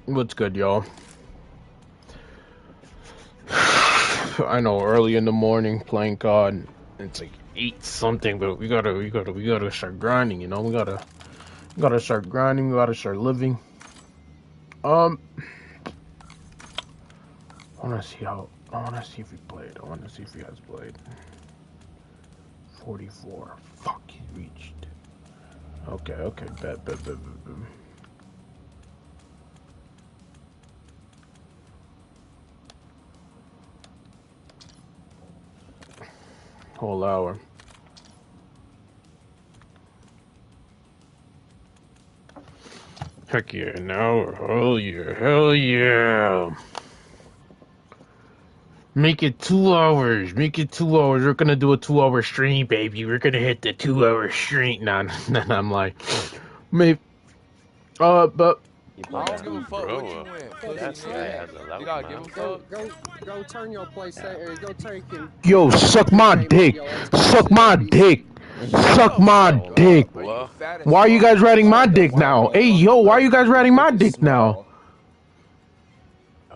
What's good, y'all? I know, early in the morning playing COD. It's like 8 something, but we gotta start grinding. You know, we gotta start grinding. We gotta start living. Um, I wanna see if he played. I wanna see if he has played. 44. Fuck, he reached. Okay, bet. Whole hour. Heck yeah, an hour. Hell yeah. Make it 2 hours. Make it 2 hours. We're gonna do a 2 hour stream, baby. We're gonna hit the 2 hour stream. Nah, I'm like, maybe. But I don't give a fuck what you win. Pussy nigga. You gotta give a fuck. Go turn your PlayStation. Go take and yo, suck my dick. Suck my dick. Suck my dick. You fat as Why are you fuck. guys riding my Shut the dick fuck now? up. Hey, yo, why are you guys riding my dick now?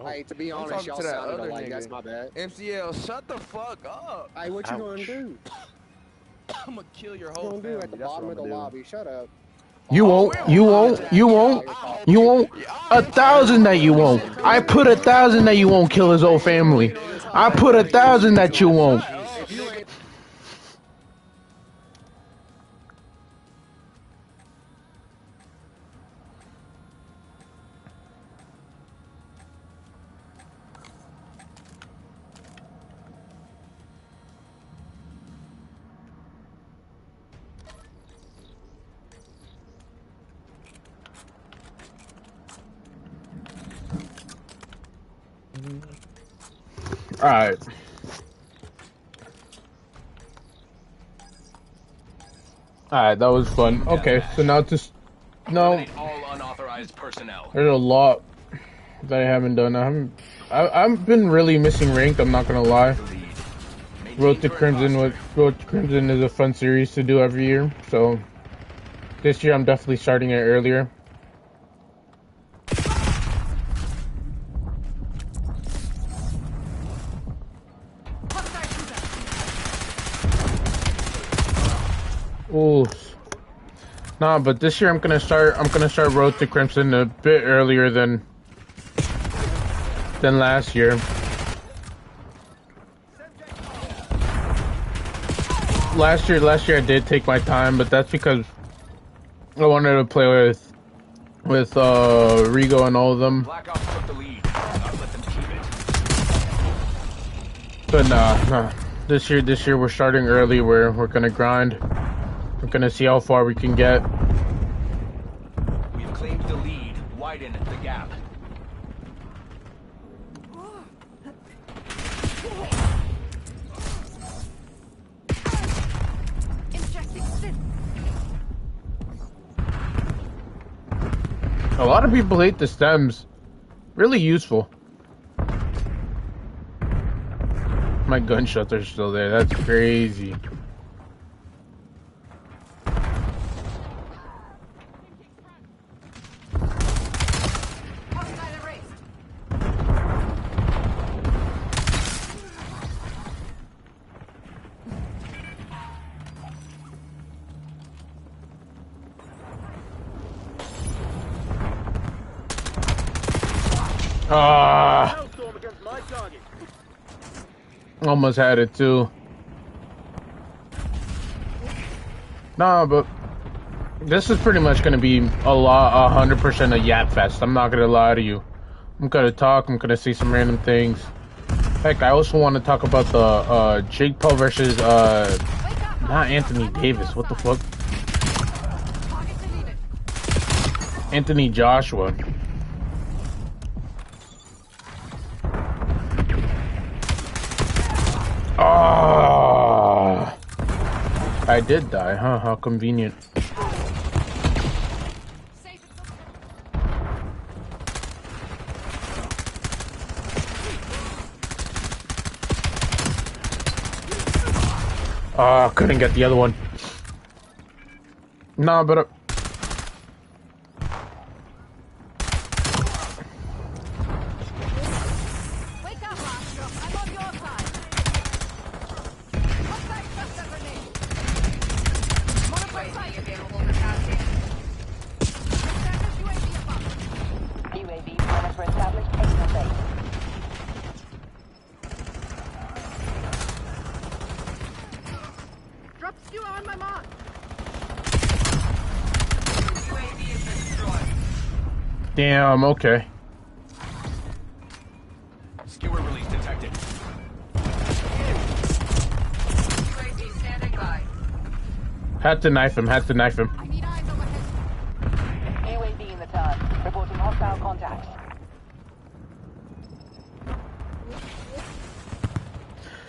Hey, to be I'm honest, talking y'all to that sounded other alike. nigga. That's my bad. MCL, shut the fuck up. Hey, what you gonna do? I'm gonna kill your What whole you gonna do family. at the That's bottom what of the I'm gonna do. lobby? Shut up. You won't. You won't. You won't. You won't. 1,000 that you won't. I put 1,000 that you won't kill his whole family. I put 1,000 that you won't. If you ain't Alright. Alright, that was fun. Okay, so now just no. There's a lot that I haven't done. I've been really missing ranked. I'm not gonna lie. Road to Crimson is a fun series to do every year. So this year I'm definitely starting it earlier. Ooh. Nah, but this year I'm gonna start Road to Crimson a bit earlier than last year. Last year I did take my time, but that's because I wanted to play with Rigo and all of them. But nah. This year we're starting early. We're gonna grind. We're gonna see how far we can get. We've claimed the lead. Widen the gap. A lot of people hate the stems. Really useful. My gunshots are still there. That's crazy. Almost had it too. Nah, but this is pretty much gonna be 100% a yap fest. I'm not gonna lie to you. I'm gonna talk. I'm gonna say some random things. Heck, I also want to talk about the Jake Paul versus not Anthony Davis. What the fuck? Anthony Joshua. Oh, I did die, huh? How convenient. Oh, couldn't get the other one. Nah, but Drop skewer on my mark. Damn, okay. Skewer release detected. UAV standing by. Had to knife him, had to knife him. I need eyes overhead. UAV in the turn. Reporting hostile contacts.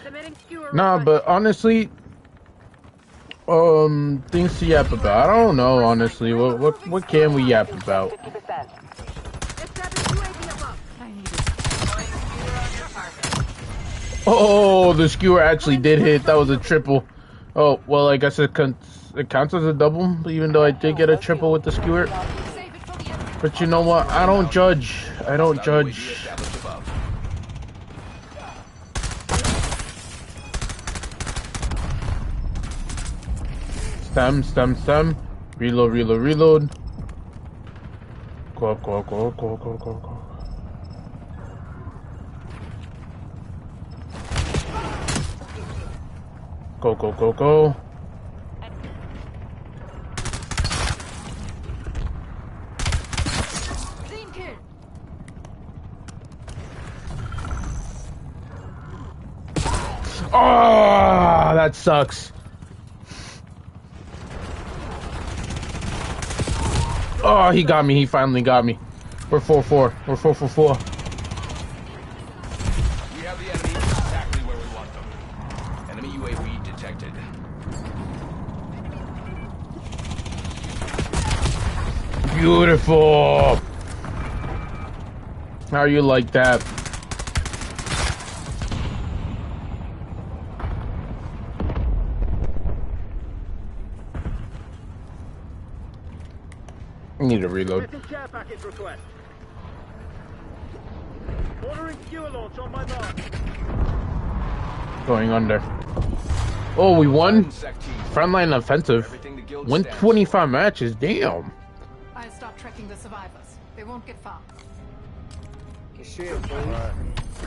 Submitting skewer Nah, request. but honestly, things to yap about. I don't know, honestly. What can we yap about? 50%. Establish UAV above. I need it. Oh, the skewer actually did hit. That was a triple. Oh, well, I guess it counts as a double, even though I did get a triple with the skewer. Save it for the end. But you know what? I don't judge. I don't Hostile UAV judge. established above. Stem. Reload. Go up. Go. Clean kill. Oh, that sucks. Oh, he got me. He finally got me. We're 4-4. We're 4-4-4. We have the enemy exactly where we want them. Enemy UAV detected. Beautiful. How you like that? I need to reload. Care package request. Ordering fuel launch on my mark. Going under. Oh, we won. Sec team. Frontline offensive. Everything the guild Win stands 25 matches. Damn. I'll stop tracking the survivors. They won't get far. Shit, bro.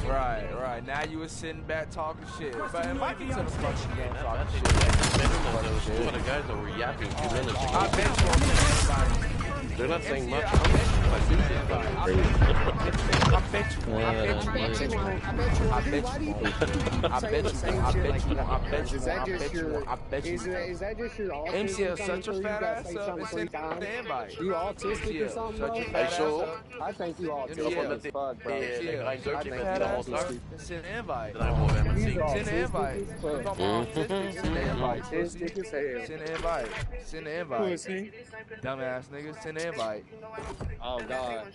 Right. Now you was sitting back talking shit. But invite me to the fucking game talking shit. Two of the guys that were yapping 2 minutes ago. I bet you won't say They're not saying much. Is that just your autism MCL coming such a through? You fat gotta ass say up something and 3 send times? the invite. You autistic or something, Such a bro? fat ass so? up. I think you autistic Yeah. as fuck, bro. Yeah, like, don't you fat the ass whole up time? and send an invite. Then I will have a He's seat. Send an invite. autistic as fuck. Come on, autistic. Send an invite. Autistic as hell. Send an invite. Send an invite. Pussy. Dumbass nigga, send an invite. Oh, God.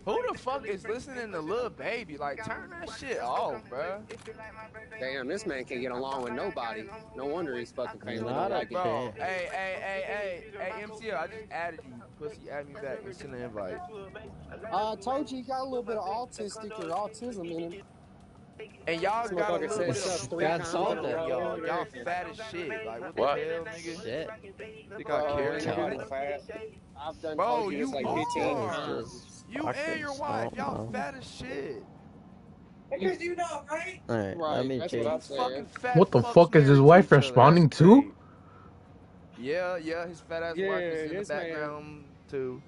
Who the fuck is listening to Lil Baby? Like, turn that shit off, bruh. Damn, this man can't get along with nobody. No wonder his fucking family Not don't a like him. Bro, hey, MCL, I just added you. Pussy, add me back and send an invite. I told you he got a little bit of autistic or autism in him. And y'all This got a motherfucker little said bit shut of 3 That's times all in a that. row. y'all fat as shit. Like, what What? the hell, nigga? Shit. Think I care, ain't nigga? nobody fat. I've done Bro, told you this you like 15 are. times. You and your wife, y'all fat as shit. Alright, Right, let me that's check. what I Fucking said. fat What the fucks fuck is his married wife to each other. responding That's to? great. Yeah, his fat ass Yeah, wife is in the this man. background too.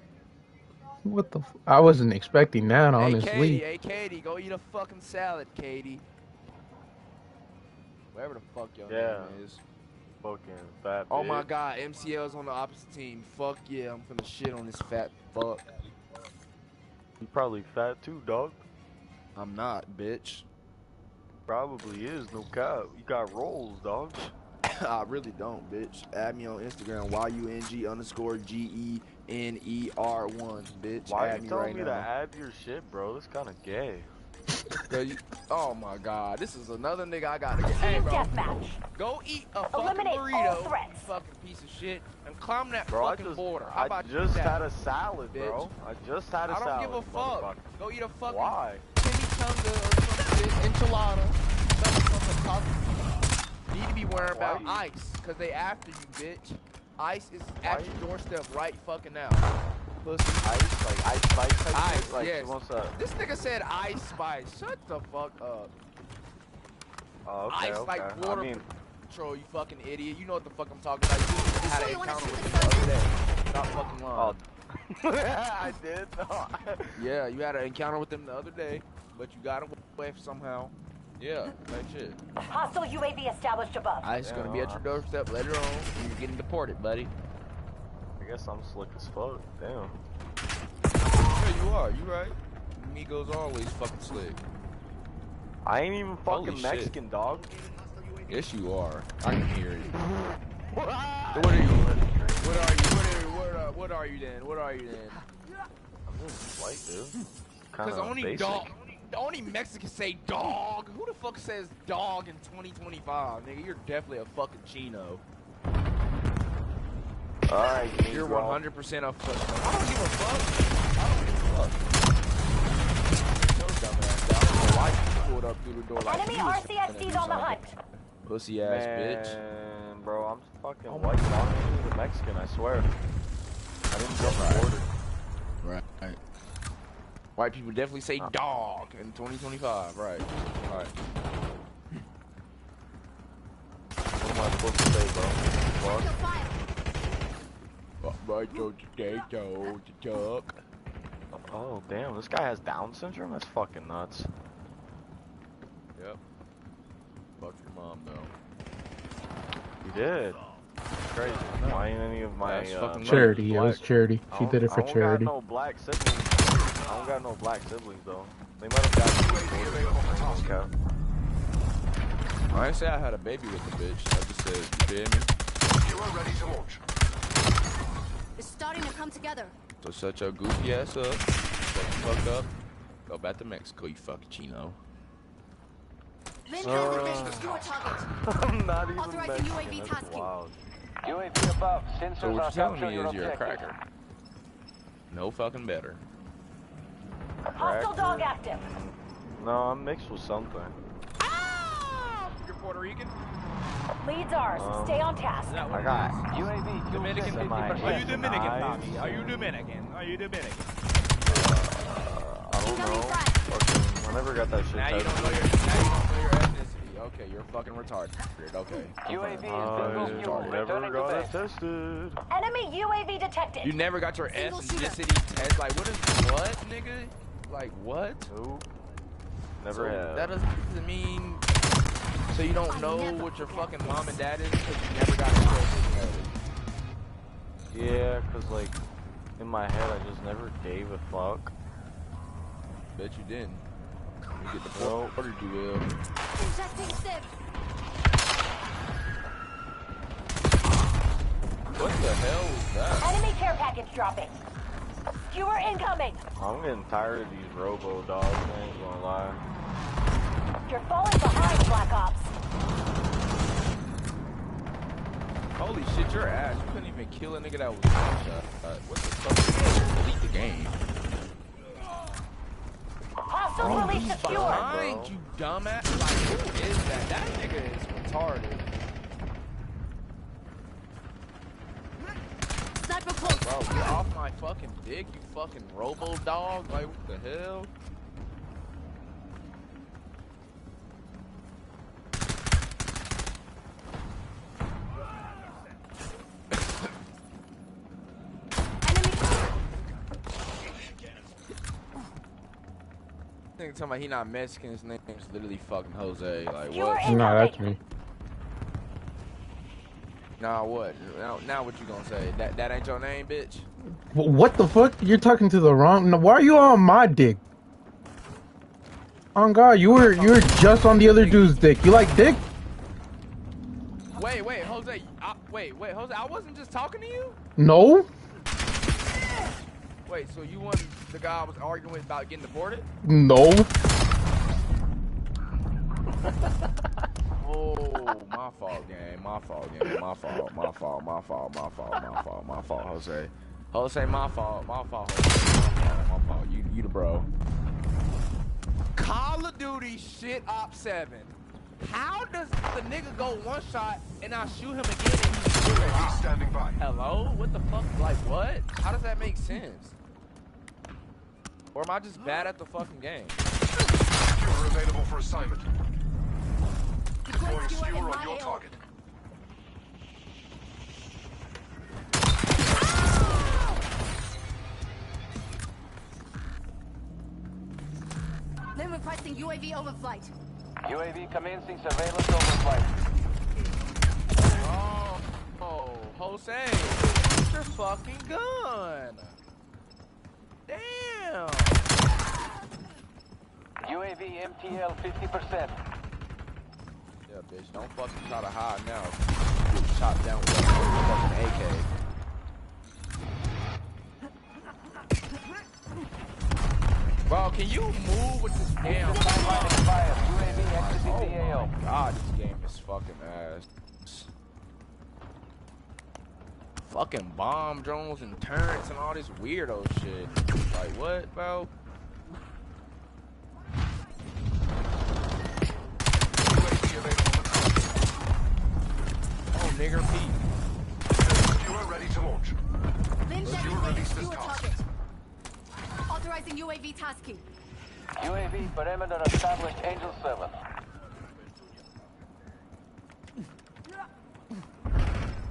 What the? I wasn't expecting that, Hey honestly. Katie, go eat a fucking salad, Katie. Whatever the fuck your Yeah. name is. Fucking fat Oh my bitch. god, MCL's on the opposite team. Fuck yeah, I'm finna shit on this fat fuck. You probably fat too, dog. I'm not, bitch. Probably is, no cap. You got rolls, dog. I really don't, bitch. Add me on Instagram, YUNG_GENER1, bitch. Why are Add you me telling right me now. to add your shit, bro? That's kind of gay. Oh my god, this is another nigga I gotta get. Hey, bro, Deathmatch. go eat a fucking Eliminate all burrito, you threats. fucking piece of shit, and climb that Bro, fucking border. How I about just you do had that? a salad, bro. I just had a I don't salad. give a fuck. Go eat a fucking Why? chimichanga or some shit, enchilada, something from the top. Need to be worrying about ice, cause they after you, bitch. Ice is at your doorstep right fucking now. Pussy. Ice? Like ice spice type Ice, shit? Like, yes. she wants to... This nigga said ice spice. Shut the fuck up. Oh, okay, Ice okay. like water. I mean, Patrol, you fucking idiot. You know what the fuck I'm talking about. You had an encounter with him the other day. Stop fucking lying. I did. No. Yeah, you had an encounter with him the other day, but you got away somehow. Yeah, that shit. Hostile UAV established above. Ice gonna be at your doorstep later on, and you're getting deported, buddy. I guess I'm slick as fuck. Damn. Yeah, you are. You right. Migos always fucking slick. I ain't even fucking Holy Mexican, shit. dog. Yes, you are. I can hear it. What are you? What are you then? What are you then? I'm just white, dude. Because only dog. Only Mexicans say dog. Who the fuck says dog in 2025, nigga? You're definitely a fucking chino. Alright, you're 100% a fuck. I don't give a fuck. I don't give a fuck. So dumbass. I don't know why you pulled up through the door like Enemy RCXD's on the hunt. Pussy ass bitch. Man, bro, I'm fucking white talking to Mexican, I swear. I didn't jump the border. Right. White people definitely say dog in 2025, right? Alright. What am I supposed to say, bro? Fuck. Oh, damn, this guy has Down syndrome? That's fucking nuts. Yep. Fuck your mom, though. You did. Crazy. Why ain't any of my charity? It was charity. She did it for charity. I don't got no black siblings. I don't got no black siblings though. They might have got you. I didn't say I had a baby with the bitch. I just said, you feel me? You are ready to launch. It's starting to come together. So shut your goofy ass up. Shut the fuck up. Go back to Mexico, you fucking chino. I'm not even authorizing UAV tasking. Wild. UAV above. So Sensors what are you're telling capturing me your is you're a objective. cracker. No fucking better. Hostile dog active. No, I'm mixed with something. You're Puerto Rican? Leads ours. Stay on task. I got UAV Dominican. Are you Dominican, Tommy? Are you Dominican? Are you Dominican? I don't know. Fucking, I never got that shit Now you tested. don't know your ethnicity. Okay, you're fucking retarded. Okay. UAV is I never got it tested. Enemy UAV detected. You never got your ethnicity test? Like, what, nigga? Like, what? Nope. Never have. That doesn't mean... So you don't know what your fucking mom and dad is because you never got it tested? Yeah, cause like, in my head I just never gave a fuck. Bet you didn't. You get the fuck, what did you will? What the hell was that? Enemy care package dropping. Skewer incoming. I'm getting tired of these robo dogs, I ain't gonna lie. You're falling behind, Black Ops. Holy shit, your ass. You couldn't even kill a nigga that was shot. What the fuck? Delete the game. Hostile release the skewer. Behind you, dumbass. Like, who is that? That nigga is retarded. Sniper close. Bro, get off my fucking dick, you fucking robo dog. Like, what the hell? Nigga talking about he not Mexican, his name is literally fucking Jose. Like, what? Nah, that's me. Nah, what? Now what you gonna say? That ain't your name, bitch? What the fuck? You're talking to the wrong... Why are you on my dick? Oh God, you were just on the other dude's dick. You like dick? Wait, Jose. Wait, Jose. I wasn't just talking to you? No. Wait, so you weren't the guy I was arguing with about getting deported? No. Oh, my fault, gang. My fault, Jose. Jose, my fault. My fault. You the bro. Call of Duty shit op 7. How does the nigga go one shot and I shoot him again and he's still alive? Standing by. Hello? What the fuck? Like, what? How does that make sense? Or am I just bad at the fucking game? Skewer available for assignment. Deploying skewer on your target. UAV overflight. UAV commencing surveillance overflight. Oh, Jose, where's your fucking gun? Damn. UAV MTL 50%. Yeah, bitch, don't fucking try to hide now. You get shot down with that fucking AK. Bro, can you move with this damn Oh my god, this game is fucking ass. Fucking bomb drones and turrets and all this weirdo shit. Like what, bro? Oh, nigger Pete. Skewer ready to launch. Lynn designated skewer target. Authorizing UAV tasking. UAV perimeter established Angel 7.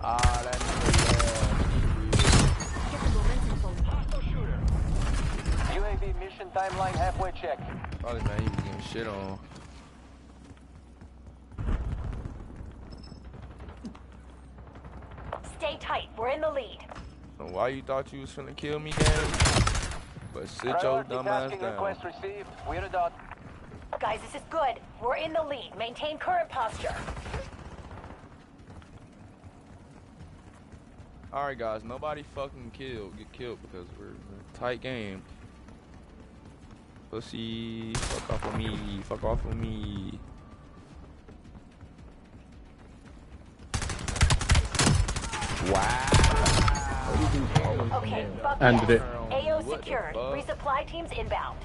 That Get the momentum going. UAV mission timeline halfway check. probably man, he was getting shit on. Stay tight. We're in the lead. So why you thought you was finna kill me, gang? But sit your Priority dumb ass tasking down. request received. We're a dot. Guys, this is good. We're in the lead. Maintain current posture. Alright guys, nobody fucking get killed because we're in a tight game. Pussy, fuck off of me, fuck off of me. Wow. Okay, fuck Ended yes. it. AO What the secured. fuck? Resupply teams inbound.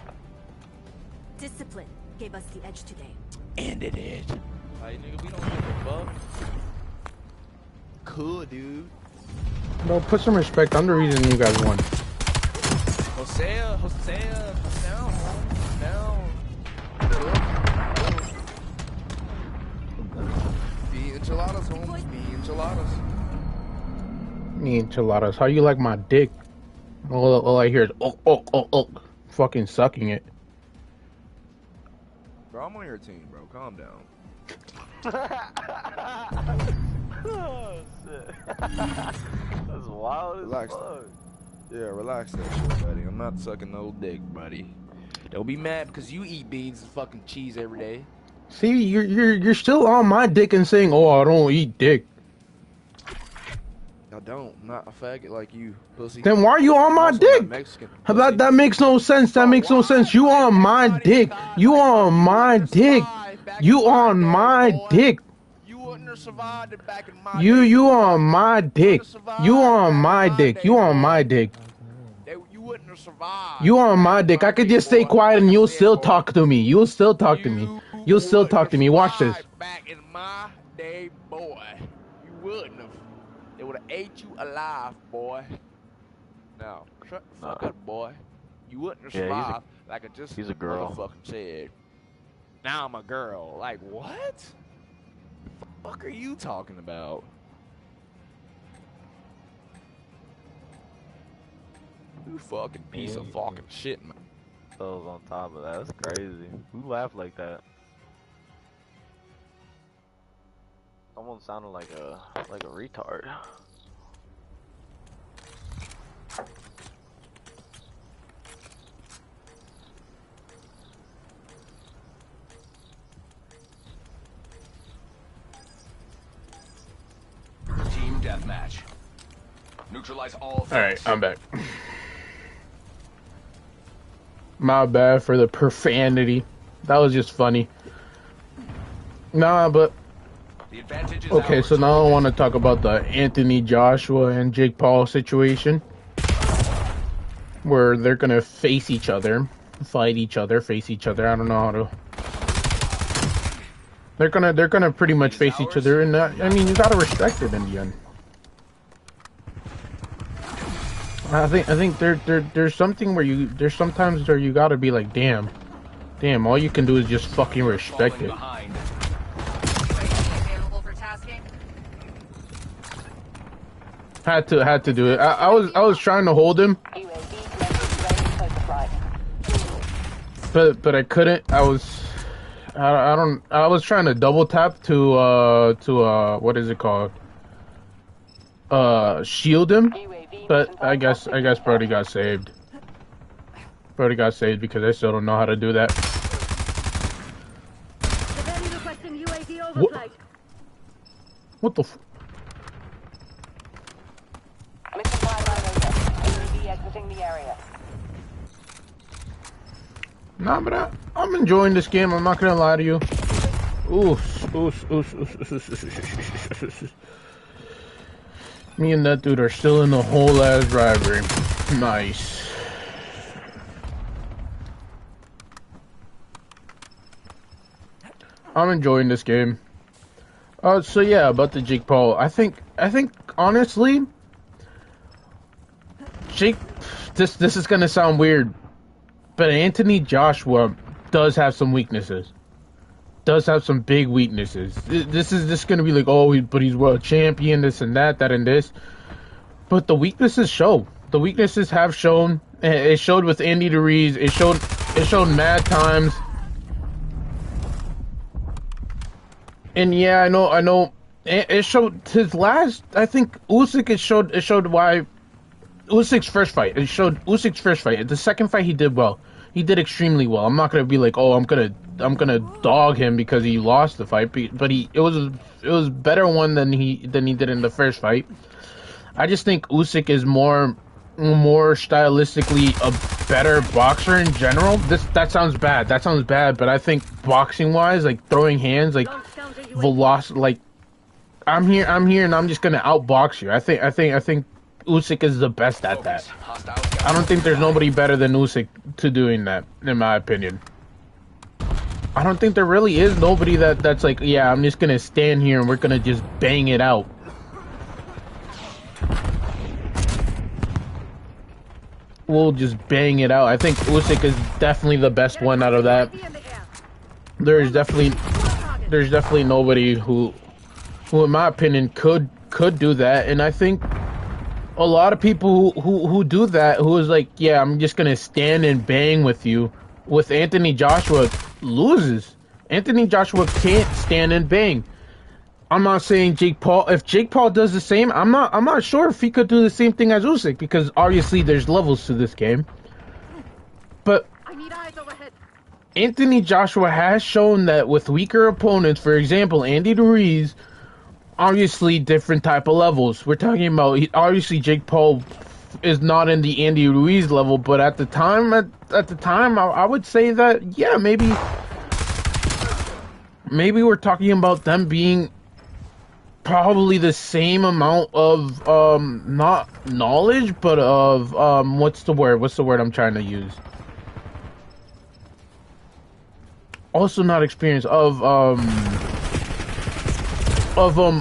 Discipline gave us the edge today. Ended it. Like nigga, we don't give a fuck. Cool, dude. Bro, put some respect. I'm the reason you guys won. Hosea, down, down. Be enchiladas, homies. Be enchiladas. Me enchiladas. How you like my dick? All I hear is oh. Fucking sucking it. Bro, I'm on your team, bro. Calm down. Oh, shit. That's wild as Relax. fuck. Yeah, relax that shit, buddy. I'm not sucking no dick, buddy. Don't be mad because you eat beans and fucking cheese every day. See, you're still on my dick and saying, "Oh, I don't eat dick." I don't. I'm not a faggot like you, pussy. Then why are you on my Also dick? not Mexican, How about pussy. that? Makes no sense. That makes no sense. You on my dick. You on my dick. You on my dick. You wouldn't have survived it back in my You on my dick. You on my dick. You on my dick. You wouldn't have survived. You on my dick. I could just stay quiet and you'll still talk to me. You'll still talk to me. You'll still talk to me. Watch this. Back in my day, boy. You wouldn't have. They would have ate you alive, boy. Now, shut the fuck up, boy. You wouldn't have survived like I just he's a girl. motherfucking said. Now I'm a girl. Like, what? The fuck are you talking about? You fucking piece of fucking shit, man. So on top of that, that's crazy. Who laughed like that? Someone sounded like a retard. Team deathmatch. Neutralize all threats. Alright, I'm back. My bad for the profanity. That was just funny. Nah, but... The advantage is Okay, ours. so now I want to talk about the Anthony Joshua and Jake Paul situation. Where they're gonna face each other. Fight each other, face each other. I don't know how to... They're gonna pretty much face each other, and I mean, you gotta respect it in the end. I think there's something where there's sometimes where you gotta be like, damn, all you can do is just fucking respect it. Behind. Available for tasking. Had to do it. I was trying to hold him, but I couldn't. I don't. I was trying to double tap to what is it called? Shield him, but I guess Brody got saved. Brody got saved because I still don't know how to do that. What the? Exiting the area. Nah, but I'm enjoying this game. I'm not gonna lie to you. Me and that dude are still in the whole ass rivalry. Nice. I'm enjoying this game. So yeah, about the Jake Paul. I think honestly, Jake. This is gonna sound weird, but Anthony Joshua does have some weaknesses. Does have some big weaknesses. This is just gonna be like, oh, but he's world champion, this and that and this. But the weaknesses show. The weaknesses have shown. It showed with Andy DeReese. It showed mad times. And yeah, I know. It showed his last. I think Usyk. It showed why. Usyk's first fight. It showed Usyk's first fight. The second fight he did well. He did extremely well. I'm not gonna be like, oh, I'm gonna dog him because he lost the fight. But it was better one than he did in the first fight. I just think Usyk is more stylistically a better boxer in general. That sounds bad. But I think boxing wise, like throwing hands, like velocity, like I'm here, and I'm just gonna outbox you. I think Usyk is the best at that. I don't think there's nobody better than Usyk to doing that, in my opinion. I don't think there really is nobody that's like, yeah, I'm just gonna stand here and we're gonna just bang it out. We'll just bang it out. I think Usyk is definitely the best one out of that. There's definitely nobody who in my opinion could do that, and I think a lot of people who do that, who is like, yeah, I'm just gonna stand and bang with you, with Anthony Joshua, loses. Anthony Joshua can't stand and bang. I'm not saying Jake Paul. If Jake Paul does the same, I'm not sure if he could do the same thing as Usyk, because obviously there's levels to this game. But Anthony Joshua has shown that with weaker opponents, for example, Andy DeReese, obviously different type of levels. We're talking about, obviously Jake Paul is not in the Andy Ruiz level, but at the time, I would say that, yeah, maybe we're talking about them being probably the same amount of not knowledge, but of what's the word I'm trying to use? Also not experience of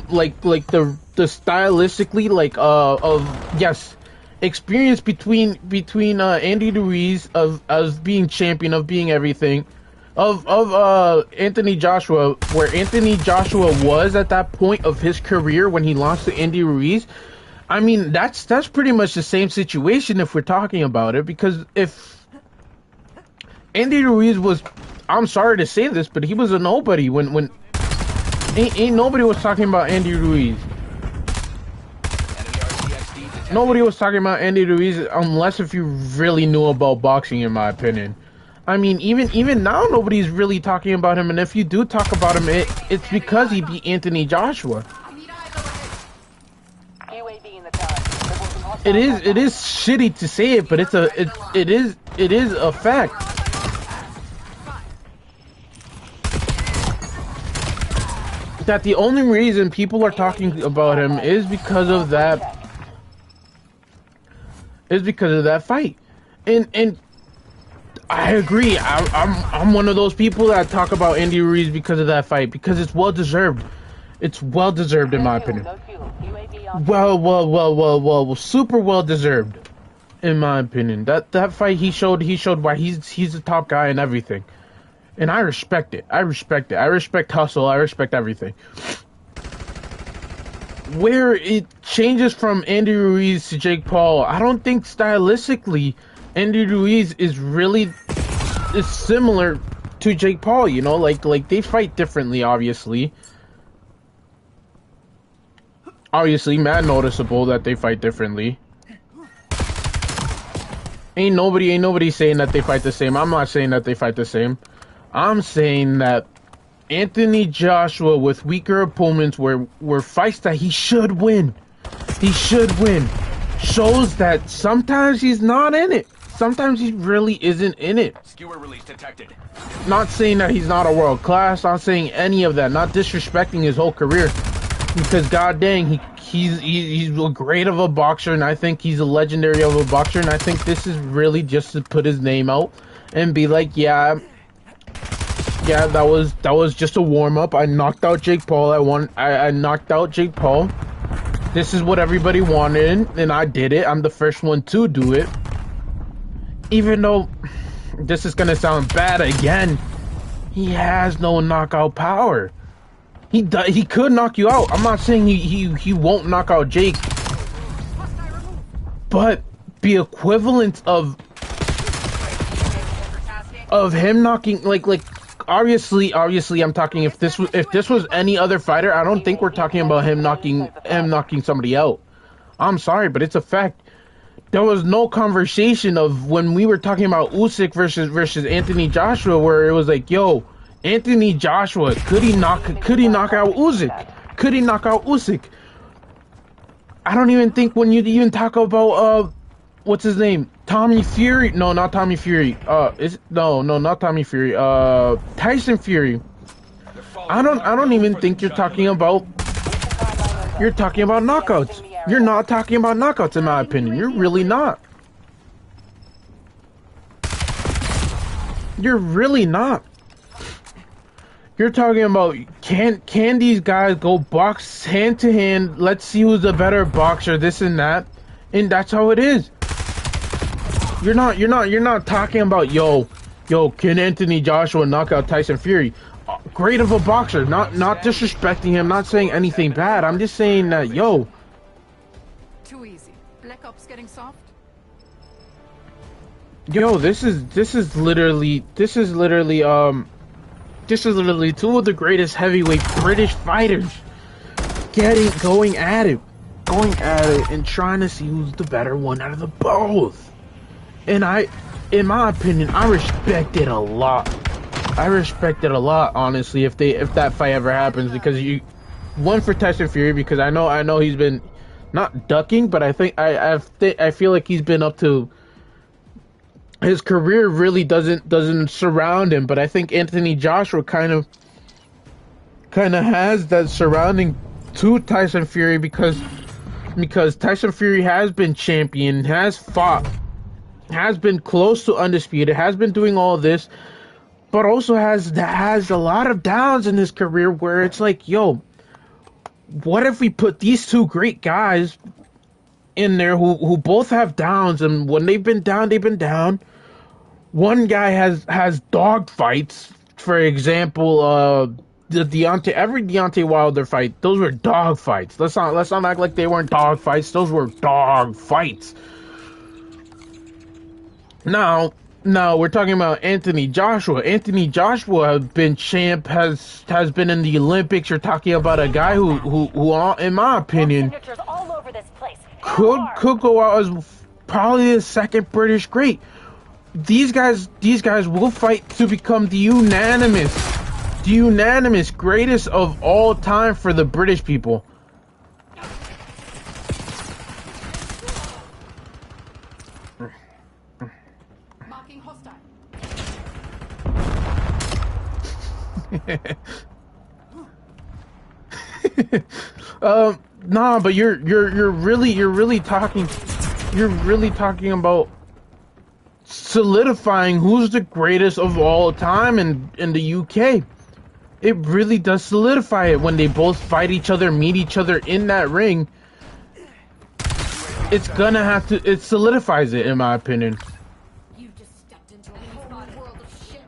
like the stylistically, like of, yes, experience between Andy DeReese of being champion, of being everything, of Anthony Joshua, where Anthony Joshua was at that point of his career when he lost to Andy Ruiz. I mean, that's pretty much the same situation if we're talking about it, because if Andy Ruiz was, I'm sorry to say this, but he was a nobody when ain't nobody was talking about Andy Ruiz. Nobody was talking about Andy Ruiz unless if you really knew about boxing, in my opinion. I mean, even now, nobody's really talking about him, and if you do talk about him, it's because he beat Anthony Joshua. It is shitty to say it, but it is a fact. That the only reason people are talking about him is because of that. Is because of that fight, and I agree. I'm one of those people that talk about Andy Ruiz because of that fight, because it's well deserved. It's well deserved, in my opinion. Well, super well deserved, in my opinion. That fight, he showed why he's the top guy and everything, and I respect it. I respect hustle. I respect everything. Where it changes from Andy Ruiz to Jake Paul, I don't think stylistically Andy Ruiz is similar to Jake Paul, you know, like they fight differently, obviously. Obviously, mad noticeable that they fight differently. Ain't nobody saying that they fight the same. I'm not saying that they fight the same. I'm saying that Anthony Joshua with weaker opponents were fights that he should win. He should win. Shows that sometimes he's not in it. Sometimes he really isn't in it. Skewer release detected. Not saying that he's not a world class. Not saying any of that. Not disrespecting his whole career. Because god dang, he's a great of a boxer, and I think he's a legendary of a boxer, and I think this is really just to put his name out and be like, yeah, that was just a warm up. I knocked out Jake Paul. I knocked out Jake Paul. This is what everybody wanted, and I did it. I'm the first one to do it. Even though this is gonna sound bad again, he has no knockout power. He could knock you out. I'm not saying he won't knock out Jake, but the equivalent of him knocking like obviously I'm talking if this was any other fighter, I don't think we're talking about him knocking somebody out. I'm sorry, but it's a fact. There was no conversation of when we were talking about Usyk versus Anthony Joshua where it was like, yo, Anthony Joshua, could he knock out Usyk? Could he knock out Usyk? I don't even think when you even talk about what's his name? Tommy Fury? No, not Tommy Fury. Not Tommy Fury. Tyson Fury. I don't even think you're talking about knockouts. You're not talking about knockouts in my opinion. You're really not. You're really not. You're talking about can these guys go box hand to hand? Let's see who's the better boxer, this and that, and that's how it is. You're not talking about yo, can Anthony Joshua knock out Tyson Fury? Great of a boxer, not disrespecting him, not saying anything bad. I'm just saying that yo. Too easy. Black Ops getting soft. Yo, this is literally two of the greatest heavyweight British fighters going at it and trying to see who's the better one out of the both. And in my opinion, I respect it a lot. Honestly, if that fight ever happens, because one for Tyson Fury, because I know he's been not ducking, but I think I feel like he's been up to. His career really doesn't surround him, but I think Anthony Joshua kind of has that surrounding to Tyson Fury because Tyson Fury has been champion, has fought, has been close to undisputed, has been doing all this, but also has a lot of downs in his career where it's like, yo, what if we put these two great guys in there who both have downs, and when they've been down, they've been down. One guy has dog fights, for example, every Deontay Wilder fight, those were dog fights. Let's not act like they weren't dog fights. Those were dog fights. Now we're talking about Anthony Joshua. Anthony Joshua has been champ, has been in the Olympics. You're talking about a guy who in my opinion, could go out as probably the second British great. These guys will fight to become the unanimous greatest of all time for the British people. Marking hostile. Nah, but you're really talking about solidifying who's the greatest of all time in the UK. It really does solidify it when they both fight each other, meet each other in that ring. It solidifies it, in my opinion. You just stepped into a world of shit.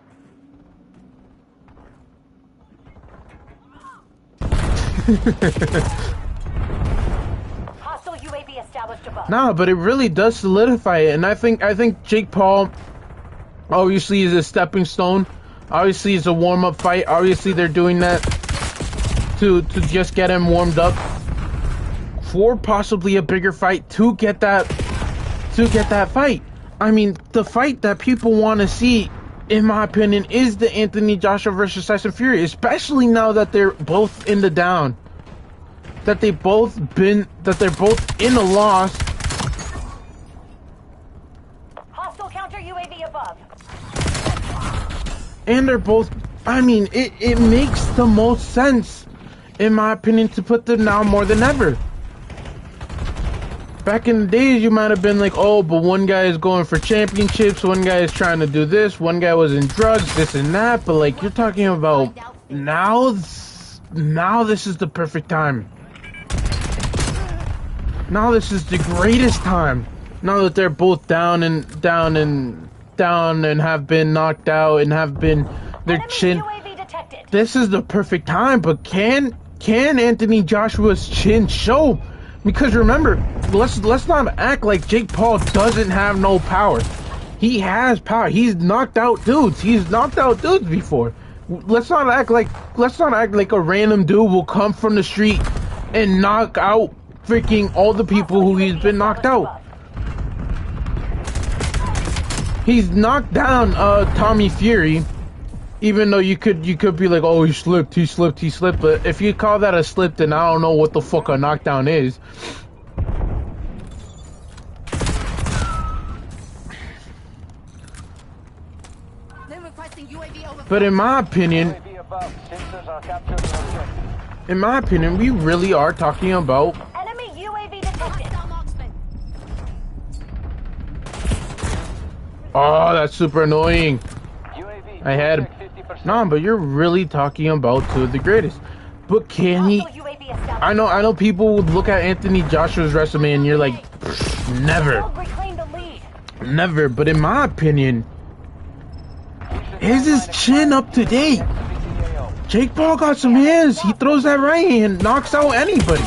Hostile UAV established above. Nah, but it really does solidify it, and I think Jake Paul obviously is a stepping stone Obviously, it's a warm-up fight. Obviously, they're doing that to just get him warmed up for possibly a bigger fight to get that fight. I mean, the fight that people want to see, in my opinion, is the Anthony Joshua versus Tyson Fury, especially now that they're both in the down, that they're both in a loss. Hostile counter UAV above. And they're both, I mean, it makes the most sense, in my opinion, to put them now more than ever. Back in the days, you might have been like, oh, but one guy is going for championships, one guy is trying to do this, one guy was in drugs, this and that, but like, you're talking about now this is the perfect time. Now this is the greatest time. Now that they're both down and have been knocked out and have been their chin. This is the perfect time, but can Anthony Joshua's chin show? Because remember, let's not act like Jake Paul doesn't have no power. He has power. He's knocked out dudes. He's knocked out dudes before. Let's not act like a random dude will come from the street and knock out freaking all the people who he's been knocked out. He's knocked down Tommy Fury, even though you could be like, oh, he slipped, but if you call that a slip, then I don't know what the fuck a knockdown is. But in my opinion, we really are talking about Enemy UAV detected. oh, that's super annoying. I had no, but you're really talking about two of the greatest. But can he? I know people would look at Anthony Joshua's resume and you're like, never. But in my opinion, is his chin up to date? Jake Paul got some hands. He throws that right hand, knocks out anybody.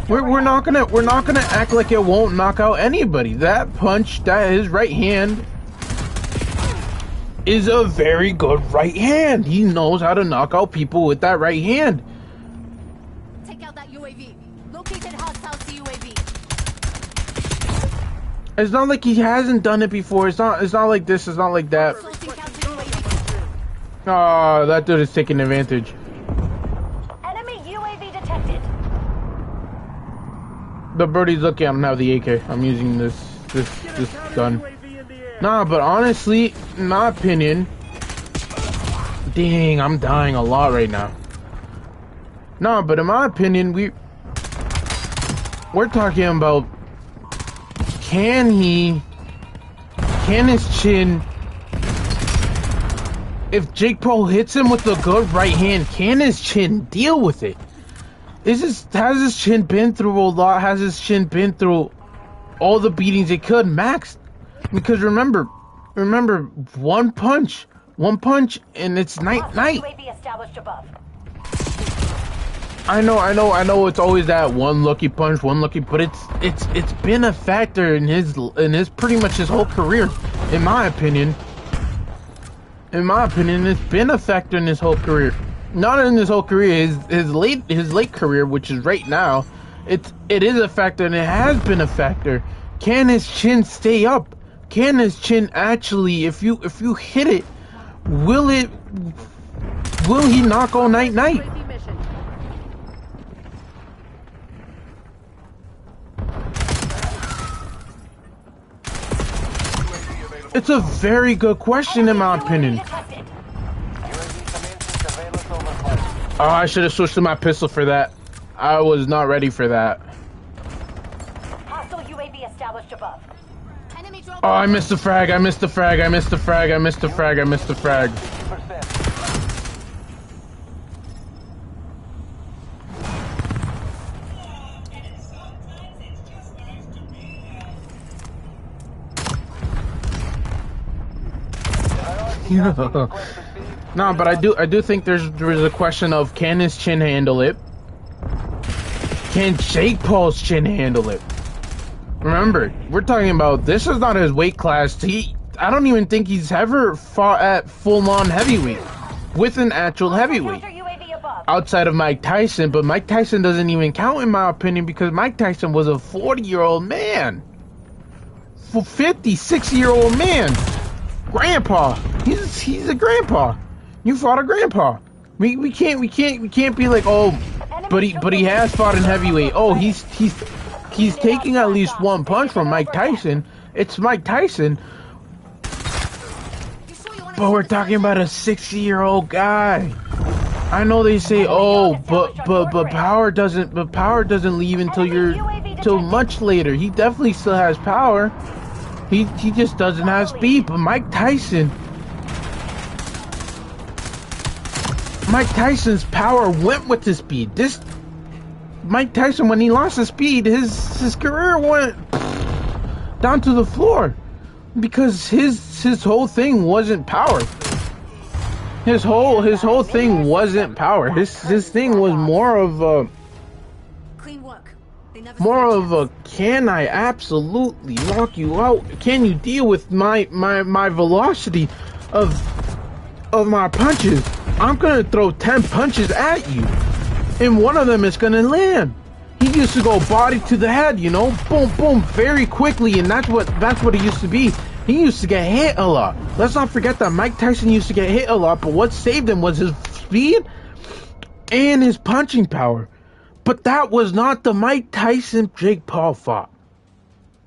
We're not gonna act like it won't knock out anybody. That punch, his right hand is a very good right hand. He knows how to knock out people with that right hand. Take out that UAV. Located hostile UAV. It's not like he hasn't done it before. It's not like this. It's not like that. Oh, that dude is taking advantage. Enemy UAV detected. The birdie's lucky I don't have the AK. I'm using this gun. Nah, but honestly, in my opinion, dang, I'm dying a lot right now. Nah, but in my opinion, we're talking about can his chin, if Jake Paul hits him with a good right hand, can his chin deal with it? Has his chin been through a lot? Has his chin been through all the beatings it could max? Because remember, one punch, and it's night. I know. It's always that one lucky punch, but it's been a factor in his pretty much his whole career, in my opinion. It's been a factor in his whole career. Not in his whole career, his late career, which is right now. It is a factor, and it has been a factor. Can his chin stay up? Can his chin actually, if you hit it, will he knock all night? It's a very good question in my opinion. Oh, I should have switched to my pistol for that. I was not ready for that. Hostile UAV established above. Oh, I missed the frag. No, but I do think there's a question of, can his chin handle it? Can Jake Paul's chin handle it? Remember, we're talking about, this is not his weight class. I don't even think he's ever fought at full-on heavyweight with an actual heavyweight outside of Mike Tyson. But Mike Tyson doesn't even count in my opinion because Mike Tyson was a 40-year-old man, 50, 60-year-old man, grandpa. He's a grandpa. You fought a grandpa. We can't be like, oh, but he has fought in heavyweight. Oh, he's taking at least one punch from Mike Tyson. It's Mike Tyson. But we're talking about a 60-year-old guy. I know they say, oh, but power doesn't leave till much later. He definitely still has power. He just doesn't have speed. But Mike Tyson's power went with his speed. Mike Tyson, when he lost his speed, his career went down to the floor because his whole thing wasn't power. His whole thing wasn't power. His thing was more of a can I absolutely knock you out? Can you deal with my velocity of my punches? I'm gonna throw 10 punches at you, and one of them is gonna land. He used to go body to the head, you know, boom, boom, very quickly, and that's what he used to be. He used to get hit a lot. Let's not forget that Mike Tyson used to get hit a lot, but what saved him was his speed and his punching power. But that was not the Mike Tyson Jake Paul fought.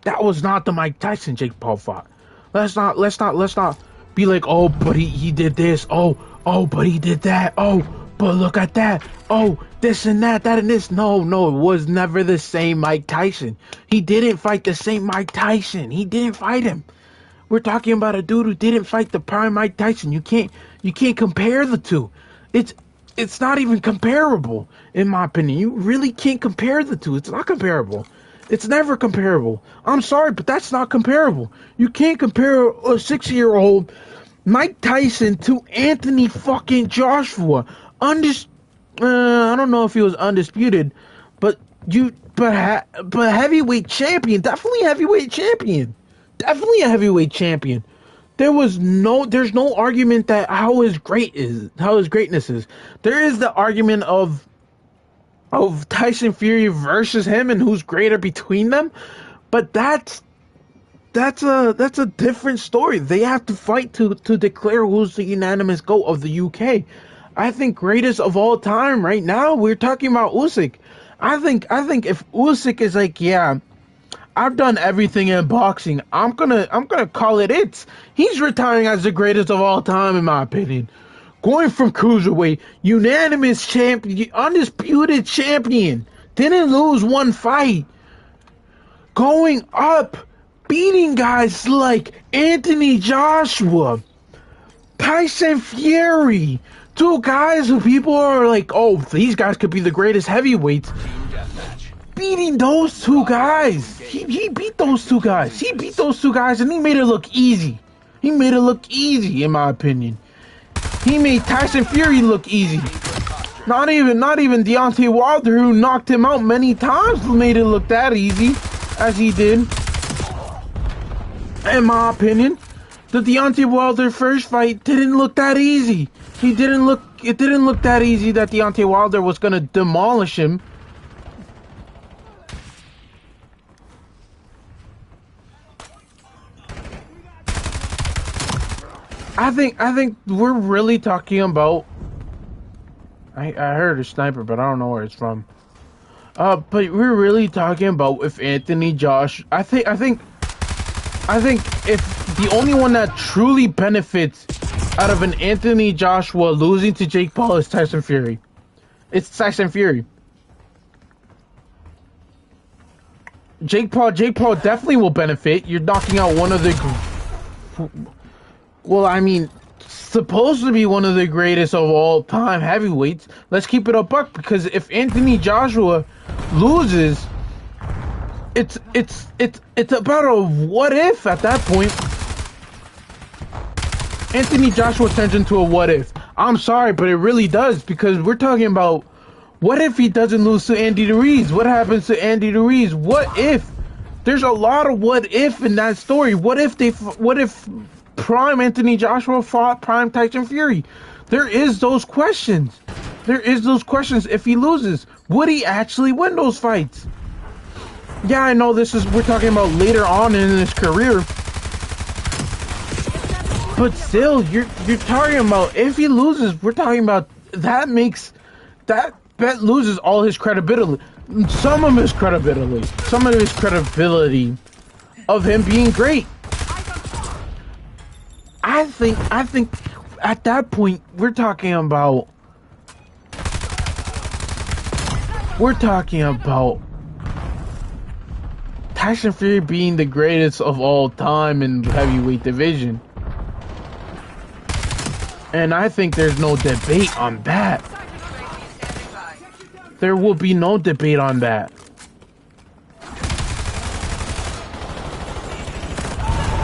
That was not the Mike Tyson Jake Paul fought. Let's not be like, oh, but he did this. Oh, but he did that. Oh, but look at that. Oh, this and that and this. No, it was never the same Mike Tyson. He didn't fight the same Mike Tyson. He didn't fight him. We're talking about a dude who didn't fight the prime Mike Tyson. You can't compare the two. It's not even comparable, in my opinion. You really can't compare the two. It's not comparable. It's never comparable. I'm sorry, but that's not comparable. You can't compare a 60-year-old Mike Tyson to Anthony fucking Joshua. I don't know if he was undisputed, but heavyweight champion, definitely heavyweight champion. Definitely a heavyweight champion. There's no argument that how his greatness is. There is the argument of Tyson Fury versus him and who's greater between them, but that's a different story. They have to fight to declare who's the unanimous GOAT of the UK. I think greatest of all time right now, we're talking about Usyk. I think if Usyk is like, yeah, I've done everything in boxing, I'm gonna call it. He's retiring as the greatest of all time, in my opinion. Going from cruiserweight, unanimous champion, undisputed champion, didn't lose one fight. Going up, beating guys like Anthony Joshua, Tyson Fury, two guys who people are like, oh, these guys could be the greatest heavyweights. Beating those two guys. He beat those two guys. He beat those two guys and he made it look easy. He made it look easy, in my opinion. He made Tyson Fury look easy. Not even Deontay Wilder, who knocked him out many times, made it look that easy as he did. In my opinion, the Deontay Wilder first fight didn't look that easy. It didn't look that easy that Deontay Wilder was gonna demolish him. I think we're really talking about. I heard a sniper, but I don't know where it's from. But we're really talking about if Anthony Josh. I think if the only one that truly benefits out of an Anthony Joshua losing to Jake Paul is Tyson Fury. It's Tyson Fury. Jake Paul definitely will benefit. You're knocking out one of the. Well, I mean, supposed to be one of the greatest of all time heavyweights. Let's keep it a buck, because if Anthony Joshua loses, it's about a what if at that point. Anthony Joshua turns into a what if. I'm sorry, but it really does, because we're talking about what if he doesn't lose to Andy Ruiz? What happens to Andy Ruiz? What if? There's a lot of what if in that story. What if prime Anthony Joshua fought prime Tyson Fury? There is those questions. There is those questions. If he loses, would he actually win those fights? Yeah, I know we're talking about later on in his career. But still, you're talking about if he loses, we're talking about that bet loses all his credibility. Some of his credibility of him being great. I think at that point we're talking about Tyson Fury being the greatest of all time in the heavyweight division. And I think there's no debate on that. There will be no debate on that.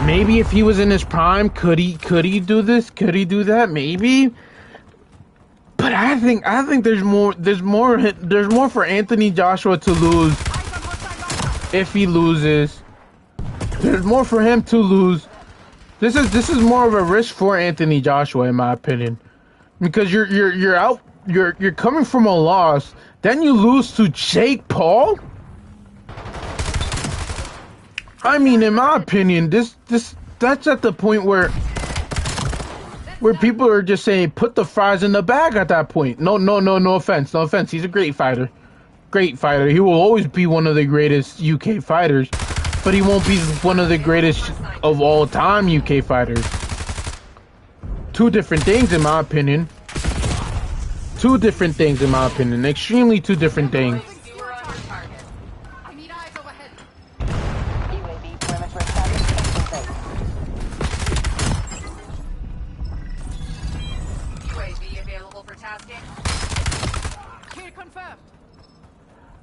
Maybe if he was in his prime, could he do this? Could he do that? Maybe. But I think there's more for Anthony Joshua to lose if he loses. There's more for him to lose. This is more of a risk for Anthony Joshua, in my opinion, because you're coming from a loss, then you lose to Jake Paul. I mean, in my opinion, that's at the point where people are just saying put the fries in the bag at that point. No offense. He's a great fighter. He will always be one of the greatest UK fighters, but he won't be one of the greatest of all time UK fighters. Two different things in my opinion. Extremely two different things.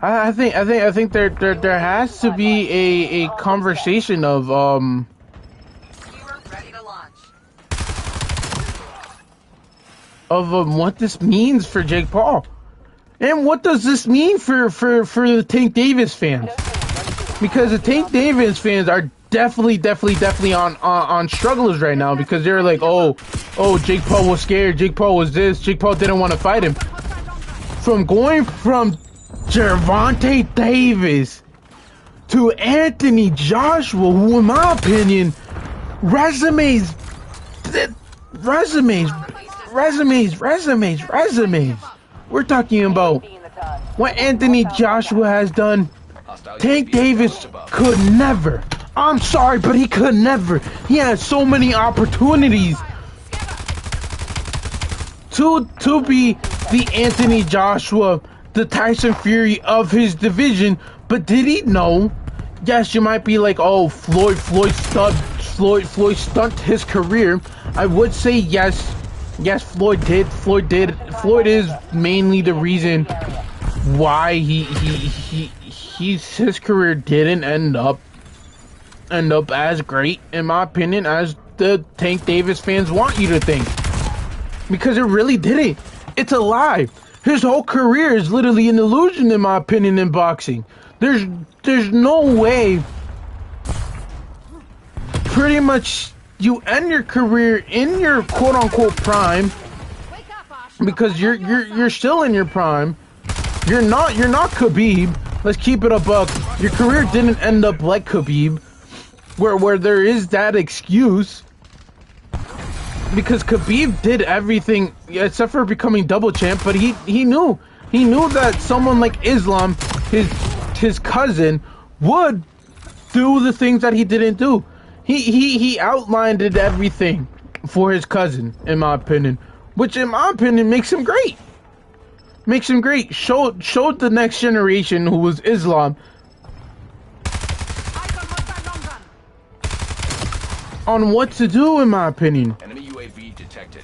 I think there has to be a conversation of what this means for Jake Paul, and what does this mean for the Tank Davis fans, because the Tank Davis fans are definitely on strugglers right now, because they're like, oh Jake Paul was scared, Jake Paul was this, Jake Paul didn't want to fight him. From going from Gervonta Davis to Anthony Joshua, who in my opinion resumes. We're talking about what Anthony Joshua has done. Tank Davis could never. I'm sorry, but he could never. He had so many opportunities to be the Anthony Joshua, the Tyson Fury of his division, but did he? No. Yes, you might be like, oh, Floyd stunt his career. I would say yes, Floyd did. Floyd is mainly the reason why his career didn't end up as great, in my opinion, as the Tank Davis fans want you to think, because it really didn't. It's a lie. His whole career is literally an illusion, in my opinion, in boxing. There's no way. Pretty much, you end your career in your quote-unquote prime, because you're still in your prime. You're not Khabib. Let's keep it a buck. Your career didn't end up like Khabib, where there is that excuse. Because Khabib did everything except for becoming double champ, but he knew that someone like Islam, his cousin, would do the things that he didn't do. He outlined everything for his cousin, in my opinion, which in my opinion makes him great. Showed the next generation, who was Islam, on what to do, in my opinion. Enemy UAV detected.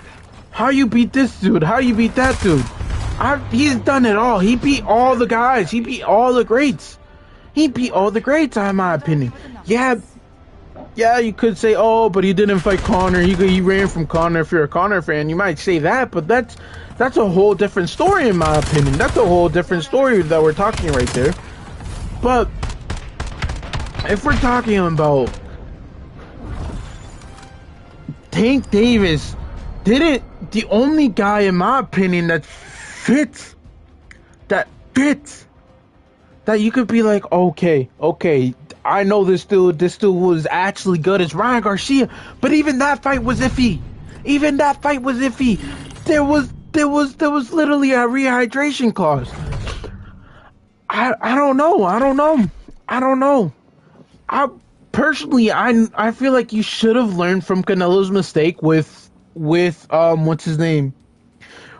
How you beat this dude? How you beat that dude? He's done it all. He beat all the guys. He beat all the greats. In my opinion. Yeah, you could say, oh, but he didn't fight Conor. He ran from Conor. If you're a Conor fan, you might say that, but that's a whole different story, in my opinion. That's a whole different story that we're talking right there. But if we're talking about Tank Davis didn't. The only guy, in my opinion, that fits, that you could be like, okay, I know this dude was actually good as Ryan Garcia, but even that fight was iffy. There was literally a rehydration clause. I don't know. I personally, I feel like you should have learned from Canelo's mistake with what's his name?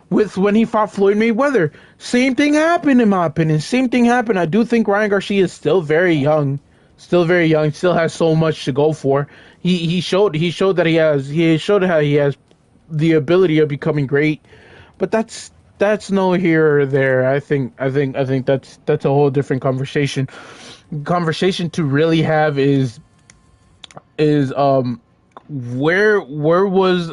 With when he fought Floyd Mayweather. Same thing happened, in my opinion. I do think Ryan Garcia is still very young. Still has so much to go for. He showed that he has the ability of becoming great. But that's no here or there. I think that's a whole different conversation. Conversation to really have is where was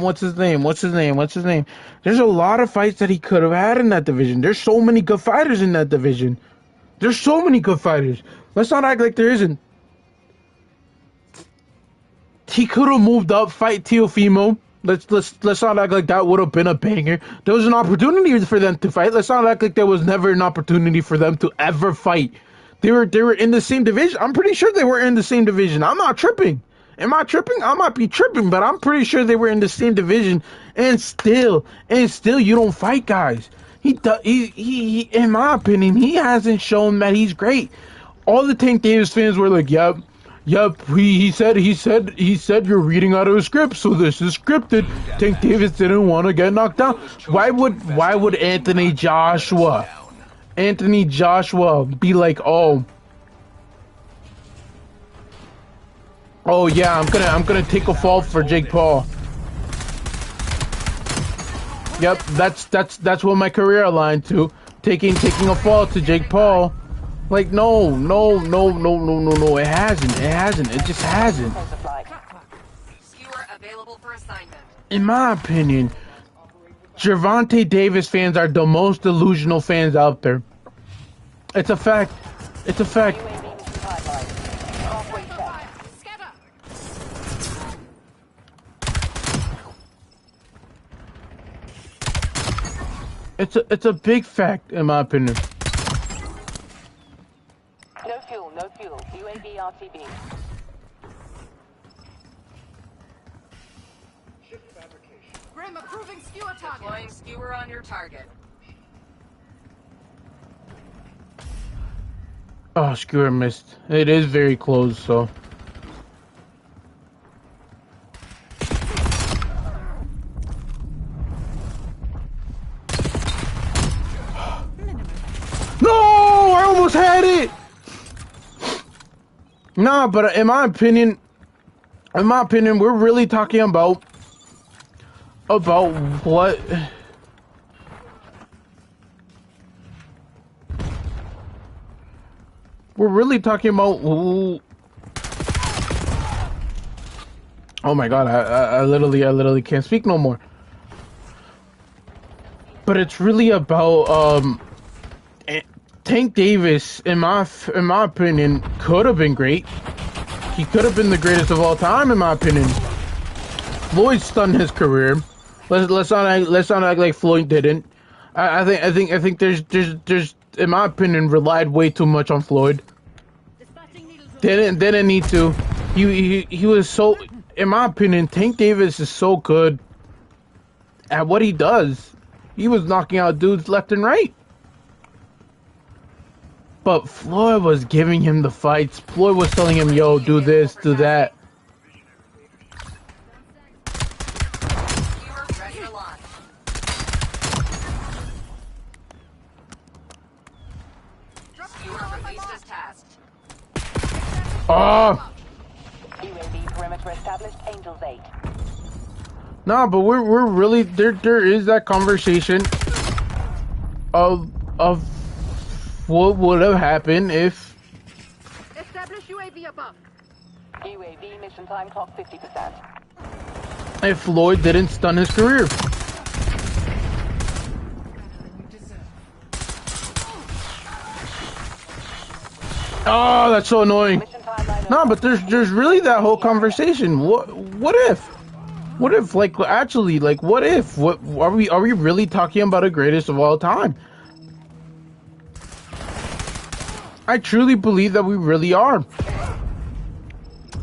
what's his name? There's a lot of fights that he could have had in that division. There's so many good fighters in that division. Let's not act like there isn't. He could have moved up, fight Teofimo. Let's not act like that would have been a banger. There was an opportunity for them to fight. Let's not act like there was never an opportunity for them to ever fight. They were in the same division. I'm pretty sure they were in the same division. I'm not tripping. Am I tripping? I might be tripping, but I'm pretty sure they were in the same division. And still, you don't fight guys. He in my opinion, he hasn't shown that he's great. All the Tank Davis fans were like, yep. He said you're reading out of a script, so this is scripted. Tank Davis didn't want to get knocked down. Why would Anthony Joshua be like, oh yeah, I'm gonna take a fall for Jake Paul. Yep, that's what my career aligned to. Taking a fall to Jake Paul. Like, no, it hasn't. It just hasn't. In my opinion, Gervonta Davis fans are the most delusional fans out there. It's a fact. It's a big fact, in my opinion. No fuel. UAV RTB. Grim approving skewer target. Deploying skewer on your target. Oh, skewer missed. It is very close, so. No! I almost had it! Nah, but in my opinion, we're really talking about what? We're really talking about who? Oh my god, I literally can't speak no more. But it's really about Tank Davis, in my opinion, could have been great. He could have been the greatest of all time, in my opinion. Floyd stunned his career. Let's not act like Floyd didn't. I think there's in my opinion relied way too much on Floyd. Didn't need to. He was so, in my opinion, Tank Davis is so good at what he does. He was knocking out dudes left and right. But Floyd was giving him the fights. Floyd was telling him, yo, do this, do that. UAV perimeter established. Angels 8. Nah, but we're really there is that conversation of what would have happened if establish UAV above. UAV mission time clock 50%. If Floyd didn't stun his career. Oh, that's so annoying. Nah, but there's really that whole conversation. What if? What if, like, actually, like, what if? What are we really talking about the greatest of all time? I truly believe that we really are.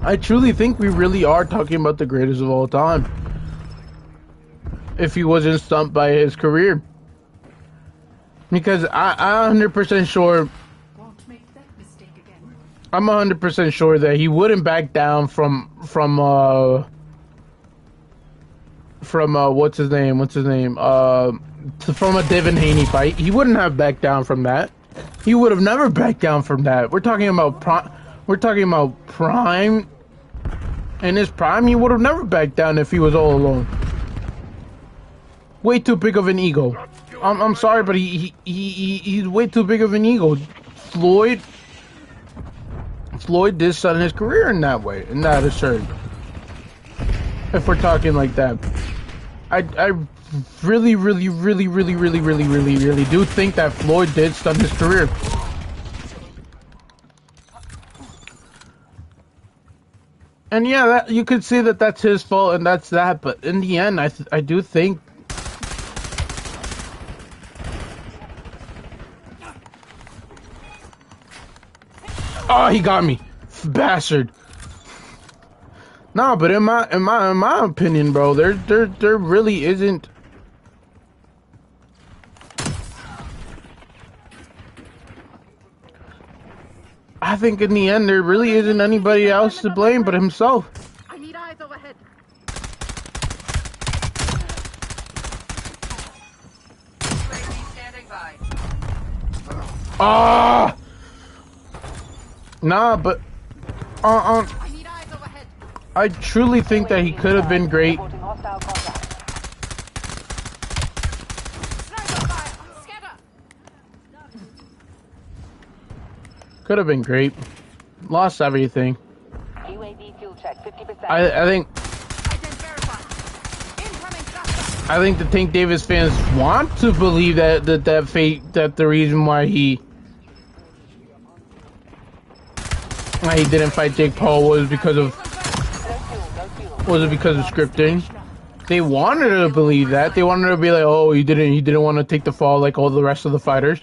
I truly think we really are talking about the greatest of all time. If he wasn't stumped by his career. Because I'm 100% sure. I'm 100% sure that he wouldn't back down from what's his name? From a Devin Haney fight. He wouldn't have backed down from that. He would have never backed down from that. We're talking about prime. In his prime, he would have never backed down if he was all alone. Way too big of an ego. I'm sorry, but he's way too big of an ego. Floyd did start his career in that way, and that is absurd. If we're talking like that, I really do think that Floyd did start his career. And yeah, that you could see that that's his fault, and that's that. But in the end, I do think. Oh, he got me, bastard. No, but in my opinion, bro, there really isn't. I think in the end, there really isn't anybody else to blame but himself. I need eyes overhead. Standing by. Ah! Nah, but I need eyes overhead. I truly think that he could have been great. Could have been great. Lost everything. I think the Tank Davis fans want to believe that the reason why he didn't fight Jake Paul was because of scripting. They wanted to believe that. They wanted to be like, oh, he didn't want to take the fall like all the rest of the fighters.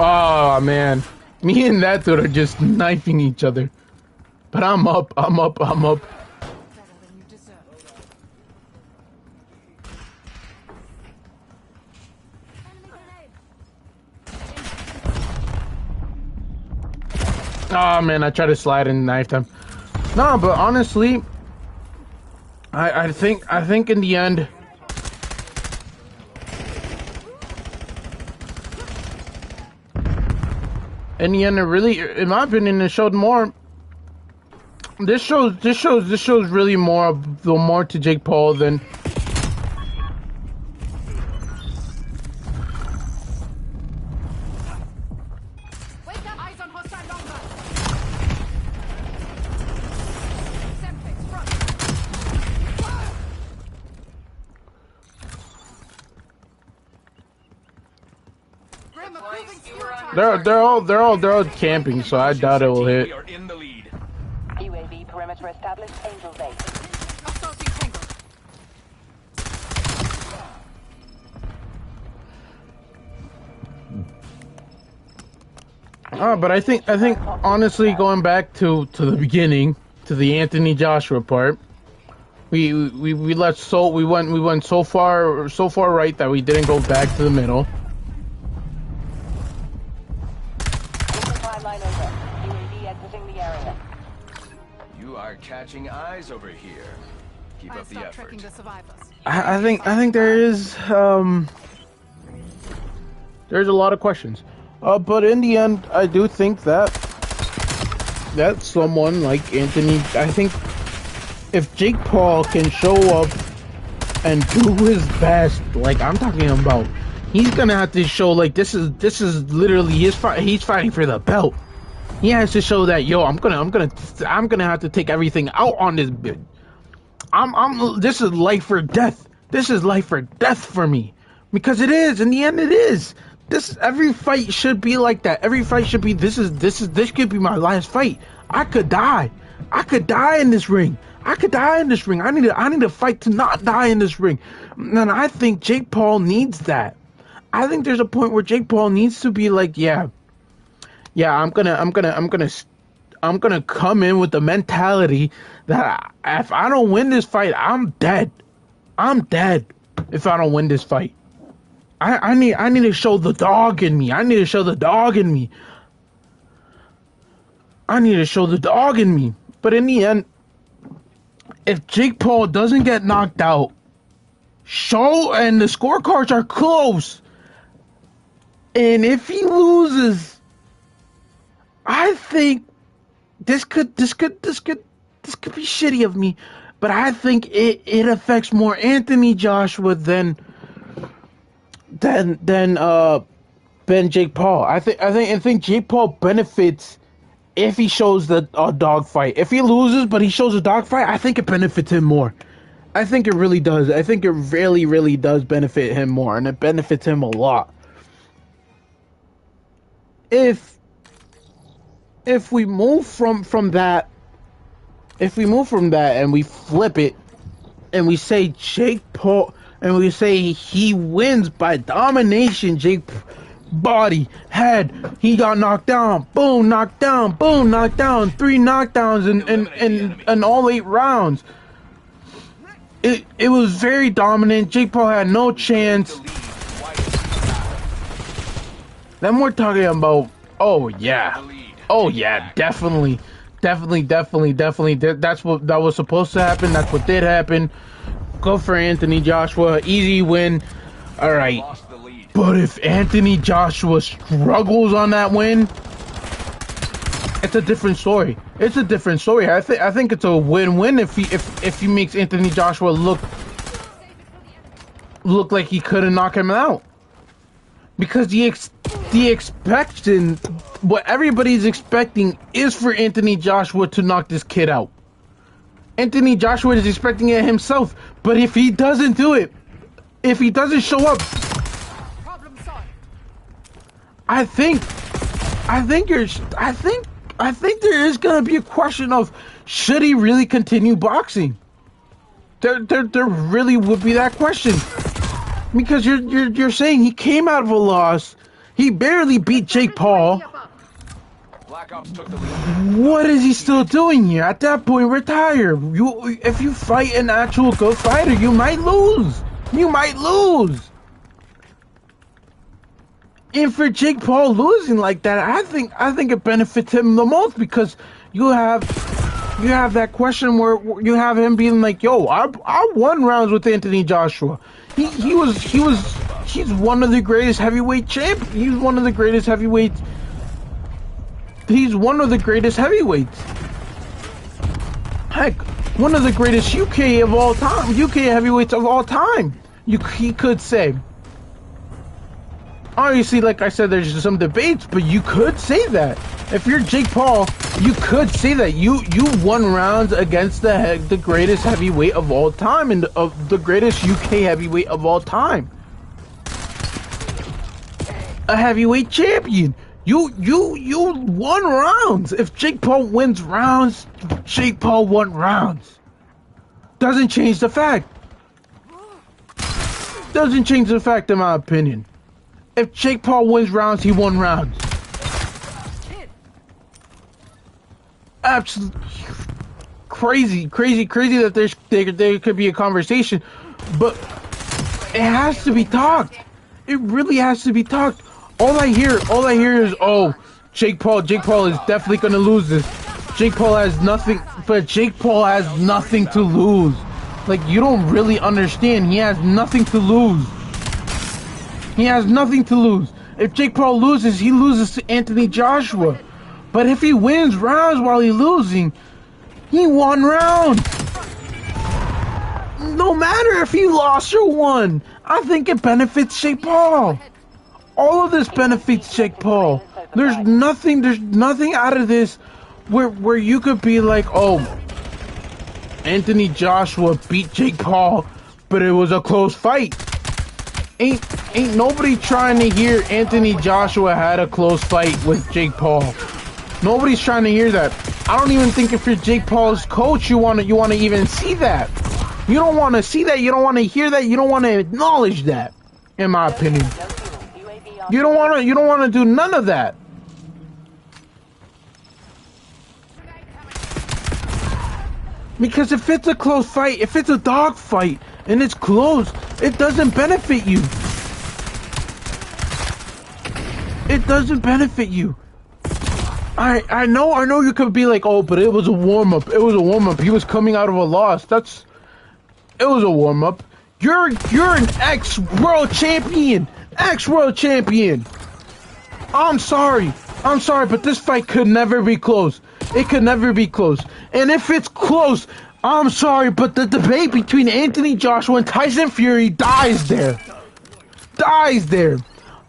Oh man, me and that dude are just knifing each other. But I'm up. Oh man, I tried to slide and knifed him. No, but honestly, I think in the end. In the end, it really, in my opinion, it showed more. This shows really more to Jake Paul than. Wake up, eyes on hostile longer. They're all camping, so I doubt it will hit. UAV perimeter established. Angel base. But I think honestly, going back to the beginning, to the Anthony Joshua part, we went so far right that we didn't go back to the middle. You are catching eyes over here. Keep up the effort. I think there is there's a lot of questions. But in the end, I do think that someone like Anthony, I think if Jake Paul can show up and do his best, like I'm talking about, he's gonna have to show like this is literally his fight. He's fighting for the belt. He has to show that, yo, I'm gonna have to take everything out on this bit. This is life or death. This is life or death for me, because it is. In the end, it is. Every fight should be like that. Every fight should be. This could be my last fight. I could die. I could die in this ring. I could die in this ring. I need to fight to not die in this ring. And I think Jake Paul needs that. I think there's a point where Jake Paul needs to be like, yeah, I'm gonna come in with the mentality that if I don't win this fight, I'm dead. I'm dead if I don't win this fight. I need to show the dog in me. I need to show the dog in me. I need to show the dog in me. But in the end, if Jake Paul doesn't get knocked out, and the scorecards are close, and if he loses, I think this could be shitty of me, but I think it affects more Anthony Joshua than Jake Paul. I think Jake Paul benefits if he shows the dog fight. If he loses but he shows a dog fight, I think it benefits him more. I think it really does. I think it really, really does benefit him more, and it benefits him a lot. If we move from that, and we flip it, and we say Jake Paul, and we say he wins by domination, Jake body, head, he got knocked down, boom, knocked down, boom, knocked down, 3 knockdowns in all 8 rounds. It was very dominant. Jake Paul had no chance. Then we're talking about, definitely. That was supposed to happen. That's what did happen. Go for Anthony Joshua, easy win. All right. But if Anthony Joshua struggles on that win, it's a different story. I think it's a win-win if he makes Anthony Joshua look like he couldn't knock him out. Because the expectation, what everybody's expecting is for Anthony Joshua to knock this kid out. Anthony Joshua is expecting it himself, but if he doesn't do it, if he doesn't show up, I think there is gonna be a question of, should he really continue boxing? There really would be that question, because you're saying he came out of a loss, he barely beat Jake Paul. What is he still doing here? At that point, retire. If you fight an actual good fighter, you might lose. And for Jake Paul losing like that, I think it benefits him the most, because you have that question where you have him being like, yo, I won rounds with Anthony Joshua. He's one of the greatest heavyweight champions. He's one of the greatest heavyweights. He's one of the greatest heavyweights. Heck, one of the greatest UK heavyweights of all time. He could say. Obviously, like I said, there's some debates, but you could say that. If you're Jake Paul, you could say that you won rounds against the greatest heavyweight of all time, and of the greatest UK heavyweight of all time, a heavyweight champion. You won rounds. If Jake Paul wins rounds, Jake Paul won rounds. Doesn't change the fact. Doesn't change the fact, in my opinion. If Jake Paul wins rounds, he won rounds. Absolutely crazy that there could be a conversation, but it has to be talked. It really has to be talked. All I hear is, oh, Jake Paul is definitely gonna lose this. Jake Paul has nothing to lose. Like, you don't really understand. He has nothing to lose. If Jake Paul loses, he loses to Anthony Joshua. But if he wins rounds while he's losing, he won rounds. No matter if he lost or won, I think it benefits Jake Paul. All of this benefits Jake Paul. There's nothing out of this where you could be like, oh, Anthony Joshua beat Jake Paul, but it was a close fight. Ain't nobody trying to hear Anthony Joshua had a close fight with Jake Paul. Nobody's trying to hear that. I don't even think if you're Jake Paul's coach, you wanna even see that. You don't want to see that. You don't want to hear that. You don't want to acknowledge that. In my opinion, you don't want to. You don't want to do none of that. Because if it's a close fight, if it's a dog fight and it's close, it doesn't benefit you. It doesn't benefit you. I know you could be like, oh, but it was a warm-up. It was a warm-up. He was coming out of a loss. It was a warm-up. You're an ex-world champion. Ex-world champion. I'm sorry, but this fight could never be close. It could never be close. And if it's close, I'm sorry, but the debate between Anthony Joshua and Tyson Fury dies there. Dies there.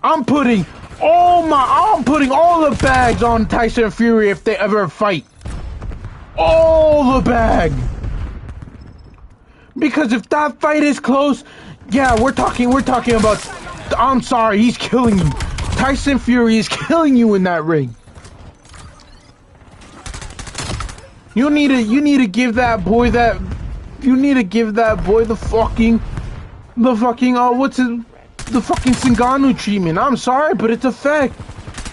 I'm putting all the bags on Tyson Fury if they ever fight. All the bag. Because if that fight is close, yeah, we're talking about, I'm sorry, he's killing you. Tyson Fury is killing you in that ring. You need to give that boy the fucking Ngannou treatment. I'm sorry, but it's a fact.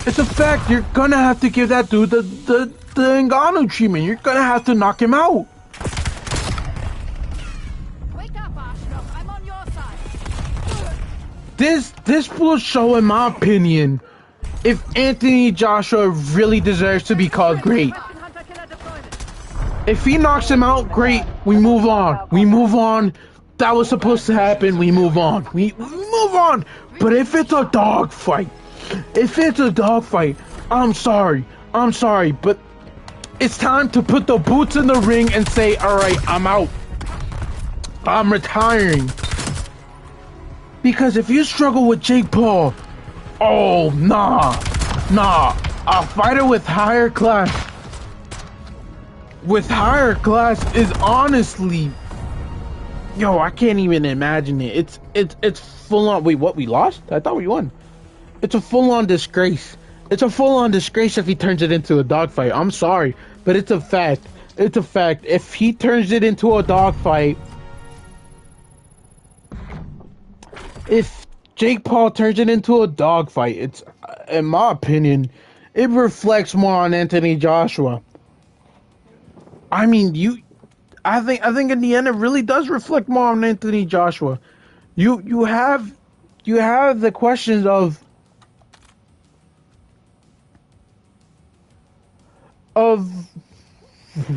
It's a fact. You're gonna have to give that dude the Ngannou treatment. You're gonna have to knock him out. This will show, in my opinion, if Anthony Joshua really deserves to be called great. If he knocks him out, great. We move on. We move on. That was supposed to happen. We move on. We move on. But if it's a dog fight, I'm sorry, but it's time to put the boots in the ring and say, all right, I'm out. I'm retiring. Because if you struggle with Jake Paul, oh, nah. A fighter with higher class is honestly, yo, I can't even imagine it. It's full on. Wait, what? We lost? I thought we won. It's a full on disgrace. It's a full on disgrace if he turns it into a dogfight. I'm sorry, but it's a fact. It's a fact. If he turns it into a dogfight, if Jake Paul turns it into a dogfight, it's, in my opinion, it reflects more on Anthony Joshua. I mean, I think in the end it really does reflect more on Anthony Joshua. You have the questions of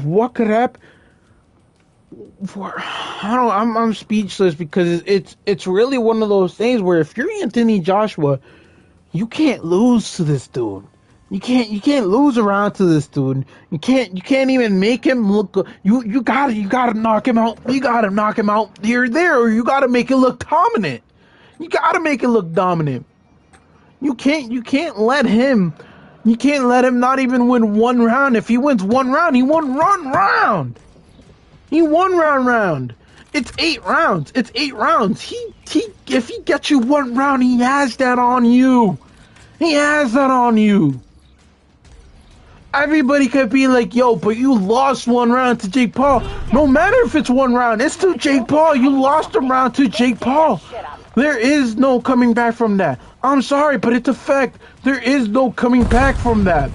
what could happen. I'm speechless because it's really one of those things where if you're Anthony Joshua, you can't lose to this dude. You can't lose around to this dude. You can't even make him look good. You gotta knock him out. You gotta knock him out here or there, or you gotta make it look dominant. You gotta make it look dominant. You can't let him not even win one round. If he wins one round, he won one round. He won round. It's 8 rounds. It's 8 rounds. If he gets you one round, he has that on you. He has that on you. Everybody could be like, yo, but you lost one round to Jake Paul. No matter if it's one round, it's still Jake Paul. You lost a round to Jake Paul. There is no coming back from that. I'm sorry, but it's a fact. There is no coming back from that.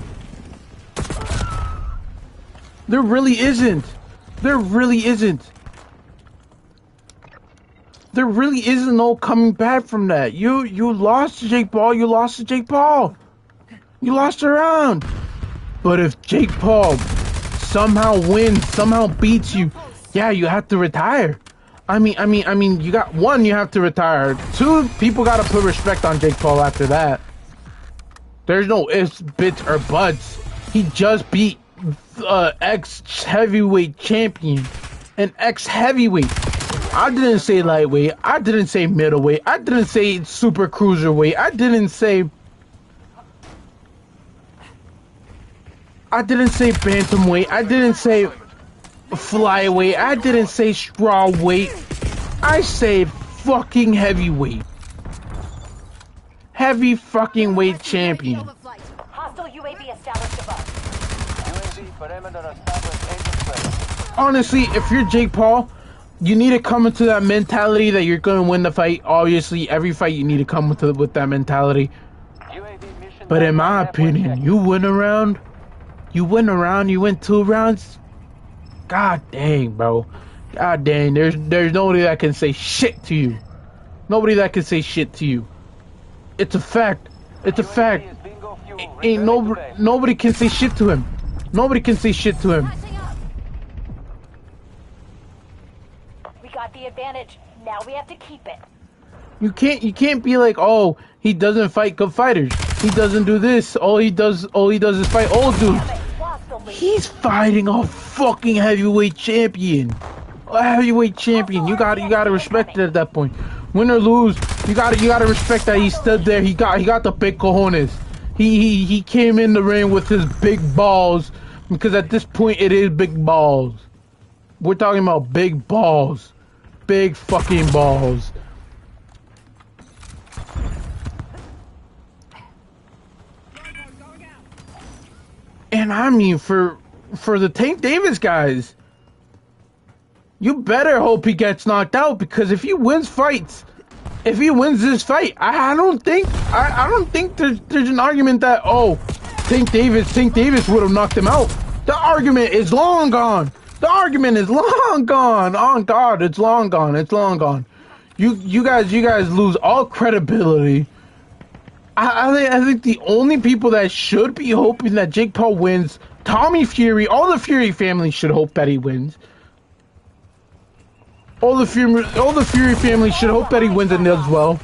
There really isn't. There really isn't. There really isn't no coming back from that. You lost to Jake Paul. You lost to Jake Paul. You lost a round. But if Jake Paul somehow wins, somehow beats you, yeah, you have to retire. I mean, you got one, you have to retire. 2, people gotta put respect on Jake Paul after that. There's no ifs, bits, or buts. He just beat ex-heavyweight champion. An ex-heavyweight. I didn't say lightweight. I didn't say middleweight. I didn't say super cruiserweight. I didn't say bantamweight. I didn't say flyweight. I didn't say strawweight. I say fucking heavyweight. Heavy fucking weight champion. Hostile UAV established above. UAV honestly, if you're Jake Paul, you need to come into that mentality that you're going to win the fight. Obviously, every fight you need to come with that mentality. But in my opinion, you win around. You win 2 rounds. God dang, bro. God dang, there's nobody that can say shit to you. Nobody that can say shit to you. It's a fact. It's a fact. Ain't nobody can say shit to him. Nobody can say shit to him. We got the advantage. Now we have to keep it. You can't be like, oh, he doesn't fight good fighters. He doesn't do this. All he does is fight old dudes. He's fighting a fucking heavyweight champion. A heavyweight champion. You gotta respect it at that point. Win or lose, you gotta respect that he stood there. He got the big cojones. He came in the ring with his big balls, because at this point it is big balls. We're talking about big balls. Big fucking balls. And I mean, for the Tank Davis guys, you better hope he gets knocked out, because if he wins this fight, I don't think there's an argument that, oh, Tank Davis would have knocked him out. The argument is long gone. The argument is long gone. On God, it's long gone. It's long gone. You guys lose all credibility. I think the only people that should be hoping that Jake Paul wins, Tommy Fury, all the Fury family should hope that he wins. All the Fury family should hope that he wins and does well.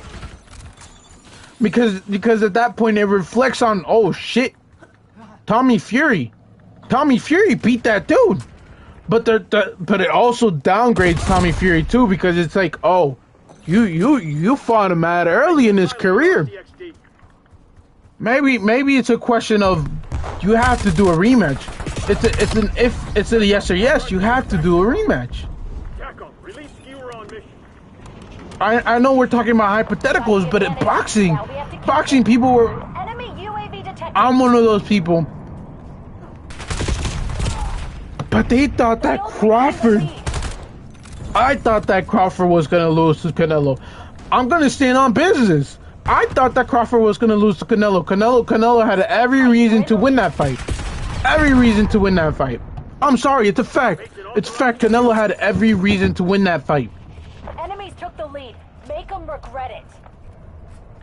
Because at that point it reflects on, oh shit, Tommy Fury beat that dude. But it also downgrades Tommy Fury too, because it's like, oh, you fought him mad early in his career. Maybe it's a question of, you have to do a rematch. It's a yes or yes. You have to do a rematch. I know we're talking about hypotheticals, but in boxing people were. I'm one of those people. But they thought that Crawford. I thought that Crawford was gonna lose to Canelo. I'm gonna stand on business. I thought that Crawford was gonna lose to Canelo. Canelo had every reason to win that fight. Every reason to win that fight. I'm sorry, it's a fact. It's a fact. Canelo had every reason to win that fight. Enemies took the lead. Make them regret it.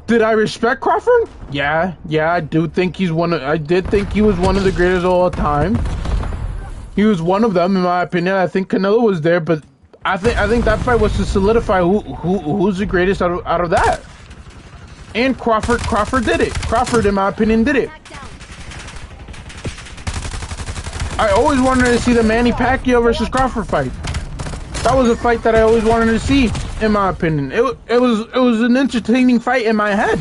Did I respect Crawford? Yeah, I do think I did think he was one of the greatest of all time. He was one of them, in my opinion. I think Canelo was there, but I think that fight was to solidify who's the greatest out of that. And Crawford did it. Crawford, in my opinion, did it. I always wanted to see the Manny Pacquiao versus Crawford fight. That was a fight that I always wanted to see, in my opinion. It was an entertaining fight in my head.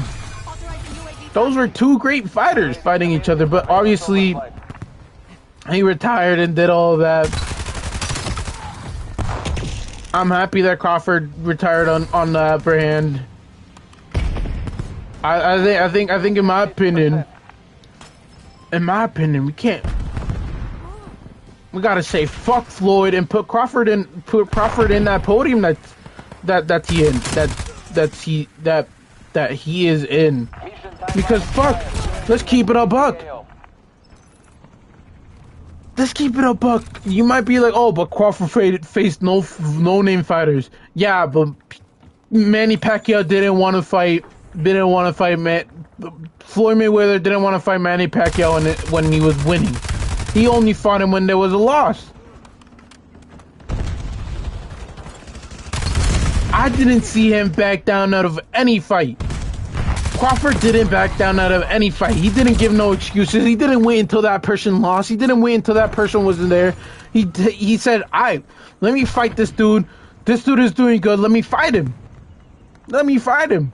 Those were two great fighters fighting each other, but obviously he retired and did all of that. I'm happy that Crawford retired on the upper hand. I think in my opinion, we gotta say fuck Floyd and put Crawford in that podium that he is in. Because fuck, let's keep it a buck. Let's keep it a buck. You might be like, oh, but Crawford faced no name fighters. Yeah, but Manny Pacquiao didn't want to fight. Floyd Mayweather didn't want to fight Manny Pacquiao when he was winning. He only fought him when there was a loss. I didn't see him back down out of any fight. Crawford didn't back down out of any fight. He didn't give no excuses. He didn't wait until that person lost. He didn't wait until that person wasn't there. He said, let me fight this dude. This dude is doing good. Let me fight him. Let me fight him.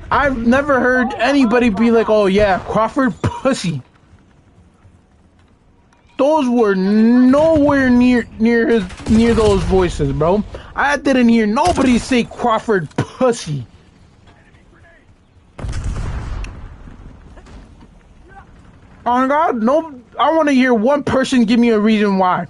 I've never heard anybody be like, oh yeah, Crawford pussy. Those were nowhere near those voices, bro. I didn't hear nobody say Crawford pussy. On God, no. I want to hear one person give me a reason why.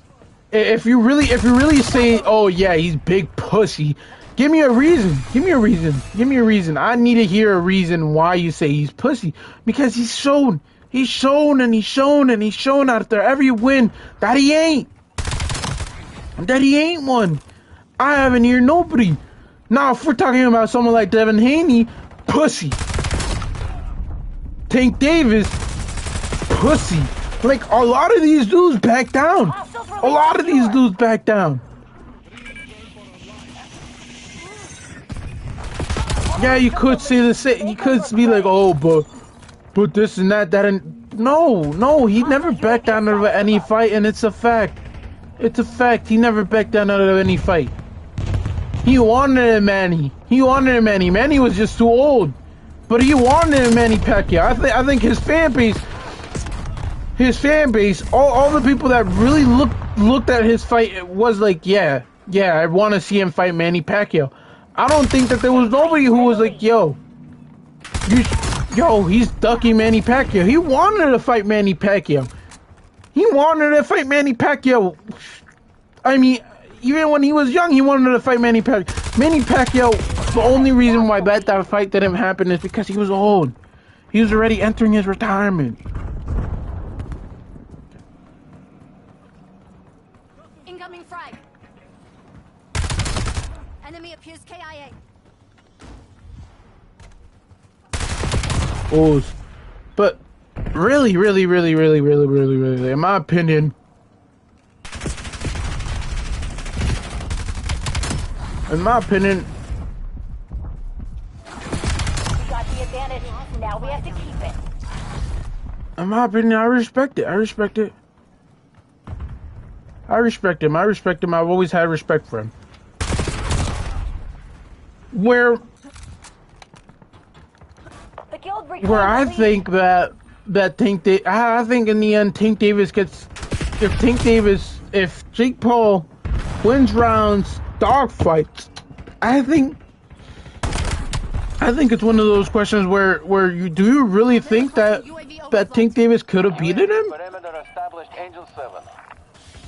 If you really say, oh yeah, he's big pussy, give me a reason. Give me a reason. Give me a reason. I need to hear a reason why you say he's pussy. Because he's shown out there every win that he ain't. That he ain't one. I haven't heard nobody. Now, if we're talking about someone like Devin Haney, pussy. Tank Davis, pussy. Like, a lot of these dudes back down. A lot of these dudes back down. Yeah, you could say the same. You could be like, oh, but this and that, and no, he never backed down out of any fight, and it's a fact. It's a fact. He never backed down out of any fight. He wanted a Manny. Manny was just too old, but he wanted a Manny Pacquiao. I think his fan base, all the people that really looked at his fight, it was like, yeah, I want to see him fight Manny Pacquiao. I don't think that there was nobody who was like, yo, he's ducking Manny Pacquiao. He wanted to fight Manny Pacquiao. I mean, even when he was young, he wanted to fight Manny Pacquiao. Manny Pacquiao, the only reason why that fight didn't happen is because he was old. He was already entering his retirement. Incoming frag. Enemy appears KIA. Oh, but really, in my opinion, we got the advantage. Now we have to keep it. in my opinion, I respect it. I respect him. I've always had respect for him. Where I think that I think in the end, Tank Davis gets, if Jake Paul wins rounds, dogfights, I think it's one of those questions where do you really think that Tank Davis could have beaten him?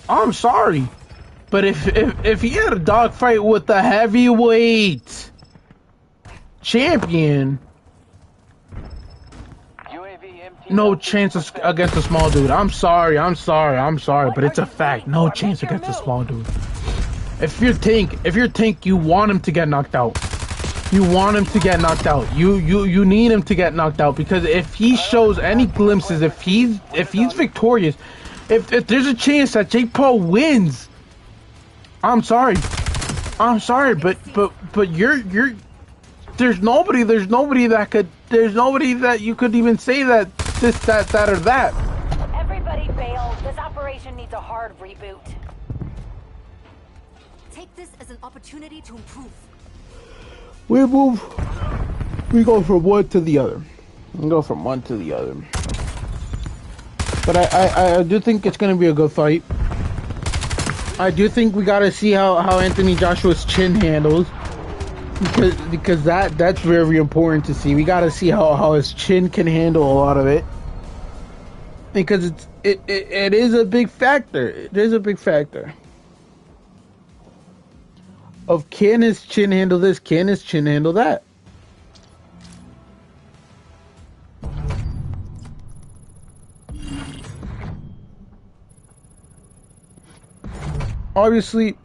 I'm sorry, but if he had a dogfight with the heavyweight champion, no chances against a small dude. I'm sorry, but it's a fact. No chance against a small dude. If you're Tank, you want him to get knocked out. You need him to get knocked out, because if he shows any glimpses, if he's victorious, if there's a chance that Jake Paul wins, I'm sorry, but you're there's nobody that you could even say that this, that, or that. Everybody bail. This operation needs a hard reboot. Take this as an opportunity to improve. We go from one to the other. But I do think it's going to be a good fight. I do think we got to see how Anthony Joshua's chin handles. Because that's very important to see. We got to see how his chin can handle a lot of it. Because it is a big factor. It is a big factor. Of can his chin handle this? Can his chin handle that? Obviously,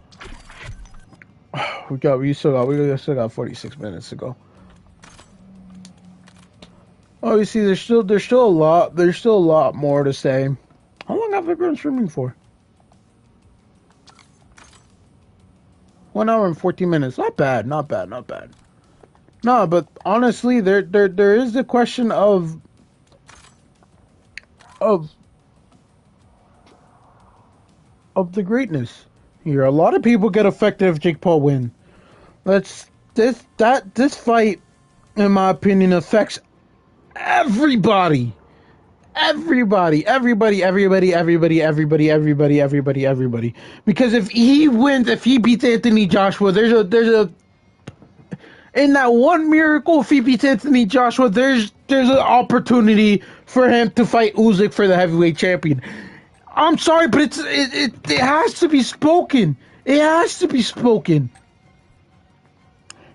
we still got 46 minutes to go. Obviously, there's still a lot more to say. How long have I been streaming for? 1 hour and 14 minutes. Not bad. No, but honestly, there is the question of the greatness here. A lot of people get affected if Jake Paul wins. This fight, in my opinion, affects everybody. Everybody. Because if he wins, if he beats Anthony Joshua, there's a in that one miracle, if he beats Anthony Joshua, there's an opportunity for him to fight Usyk for the heavyweight champion. I'm sorry, but it has to be spoken. It has to be spoken.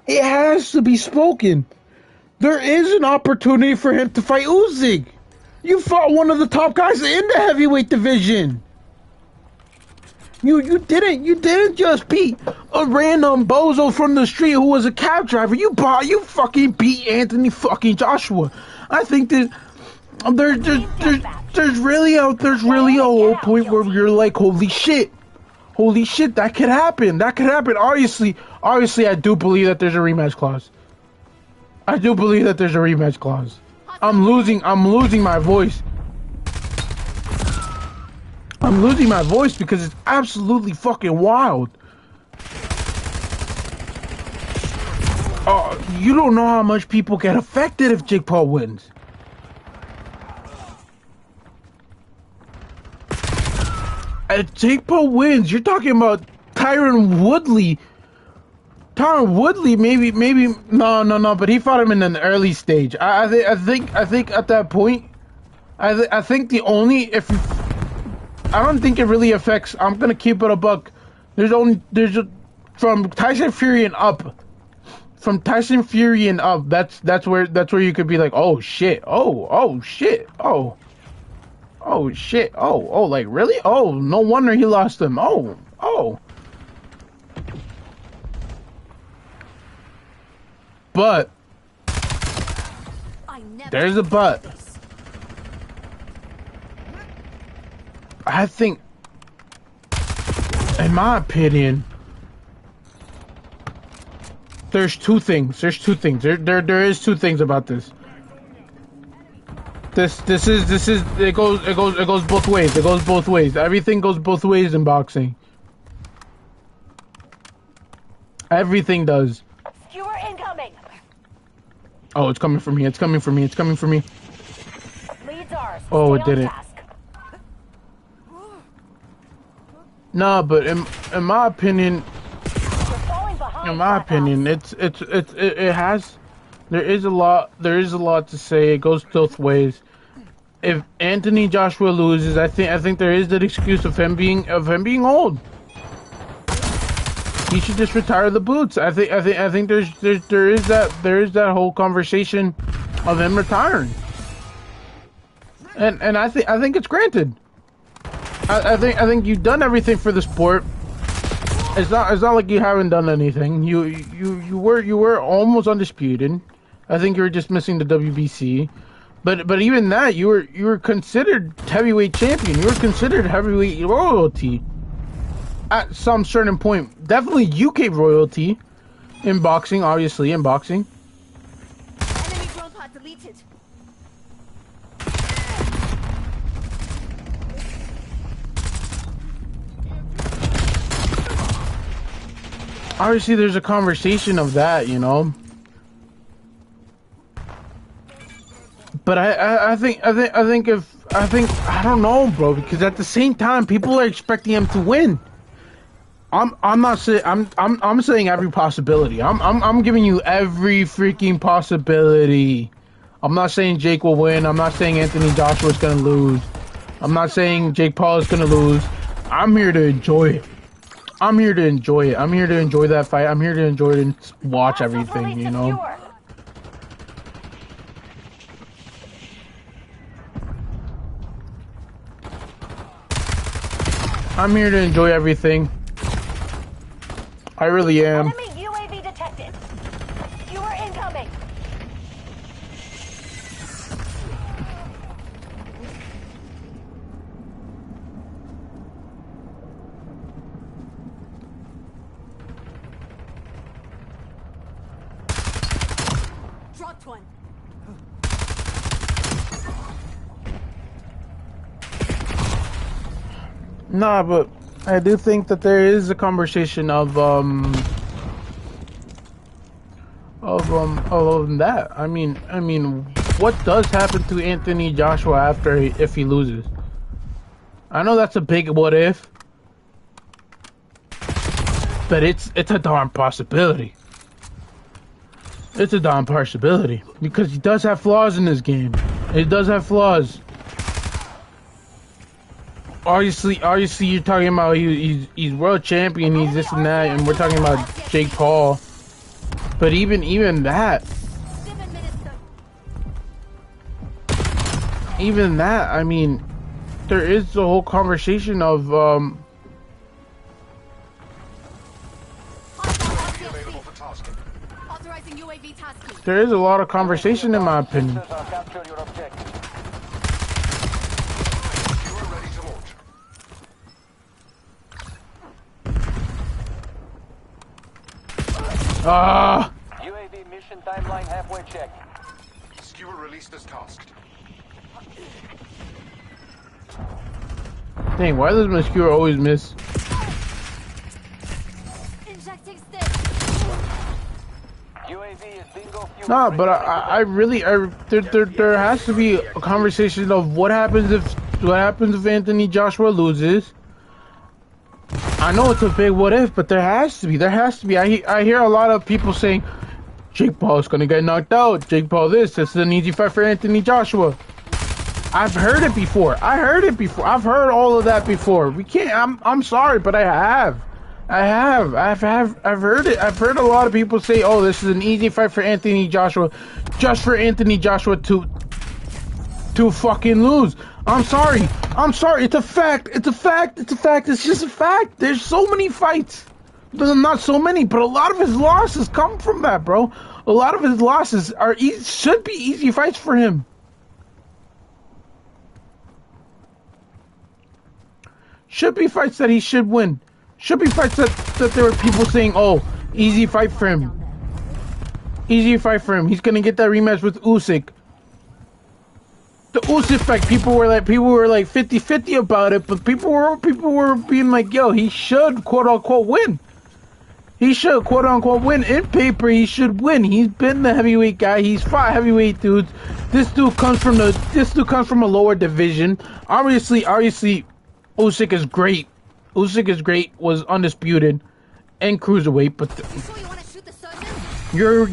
It has to be spoken. There is an opportunity for him to fight Usyk. You fought one of the top guys in the heavyweight division. You didn't just beat a random bozo from the street who was a cab driver. You fucking beat Anthony fucking Joshua. I think that there's really a whole point where you're like, holy shit, that could happen. Obviously, I do believe that there's a rematch clause. I'm losing my voice. I'm losing my voice because it's absolutely fucking wild. You don't know how much people get affected if Jake Paul wins. If Jake Paul wins, you're talking about Tyron Woodley. Maybe no, but he fought him in an early stage. I think at that point, I think the only I don't think it really affects. I'm gonna keep it a buck. From Tyson Fury and up. That's where you could be like, oh shit, like really? Oh, no wonder he lost him. Oh. But there's a but. I think, in my opinion, there's two things. There is two things about this. This is it goes both ways. Everything goes both ways in boxing. Everything does. Skewer incoming. Oh, it's coming for me. Leads ours. Oh, it didn't. No, but in my opinion, there is a lot to say. It goes both ways. If Anthony Joshua loses, I think there is that excuse of him being old. He should just retire the boots. I think there is that whole conversation of him retiring. And I think it's granted. I think you've done everything for the sport. It's not like you haven't done anything. You were almost undisputed. I think you were just missing the WBC. But even that, you were considered heavyweight champion. You were considered heavyweight royalty at some certain point. Definitely UK royalty in boxing, obviously in boxing. Enemy drone pod deleted. Obviously, there's a conversation of that, you know. But I don't know, bro, because at the same time, people are expecting him to win. I'm not saying I'm saying every possibility. I'm giving you every freaking possibility. I'm not saying Jake will win. I'm not saying Anthony Joshua is gonna lose. I'm not saying Jake Paul is gonna lose. I'm here to enjoy it. I'm here to enjoy that fight. I'm here to enjoy it and watch everything, you know. I'm here to enjoy everything. I really am. Enemy UAV detected. Skewer incoming. Dropped one. Nah, but I do think that there is a conversation of that. I mean, what does happen to Anthony Joshua if he loses? I know that's a big what if, but it's a darn possibility. It's a Dom partiality because he does have flaws in this game. He does have flaws. Obviously, you're talking about he's world champion, he's this and that, and we're talking about Jake Paul. But even that, I mean, there is the whole conversation of there is a lot of conversation in my opinion. UAV mission timeline halfway check. Skewer released as tasked. Dang, why does my skewer always miss? Injecting stick. UAV is bingo fuel. Nah, but I really, there has to be a conversation of what happens if Anthony Joshua loses. I know it's a big what if, but there has to be. I hear a lot of people saying, Jake Paul's gonna get knocked out. Jake Paul this is an easy fight for Anthony Joshua. I've heard it before. I've heard all of that before. We can't. I'm sorry, but I have. I've heard it. I've heard a lot of people say, "Oh, this is an easy fight for Anthony Joshua," just for Anthony Joshua to fucking lose. I'm sorry. It's a fact. It's just a fact. There's so many fights. Not so many, but a lot of his losses come from that, bro. A lot of his losses should be easy fights for him. Should be fights that he should win. Should be fights that there were people saying, "Oh, easy fight for him. Easy fight for him. He's gonna get that rematch with Usyk." The Usyk fight, people were like 50-50 about it, but people were being like, "Yo, he should quote unquote win. He should quote unquote win. In paper, he should win. He's been the heavyweight guy. He's fought heavyweight dudes. This dude comes from a lower division. Obviously, Usyk is great. Was undisputed, and cruiserweight. But you're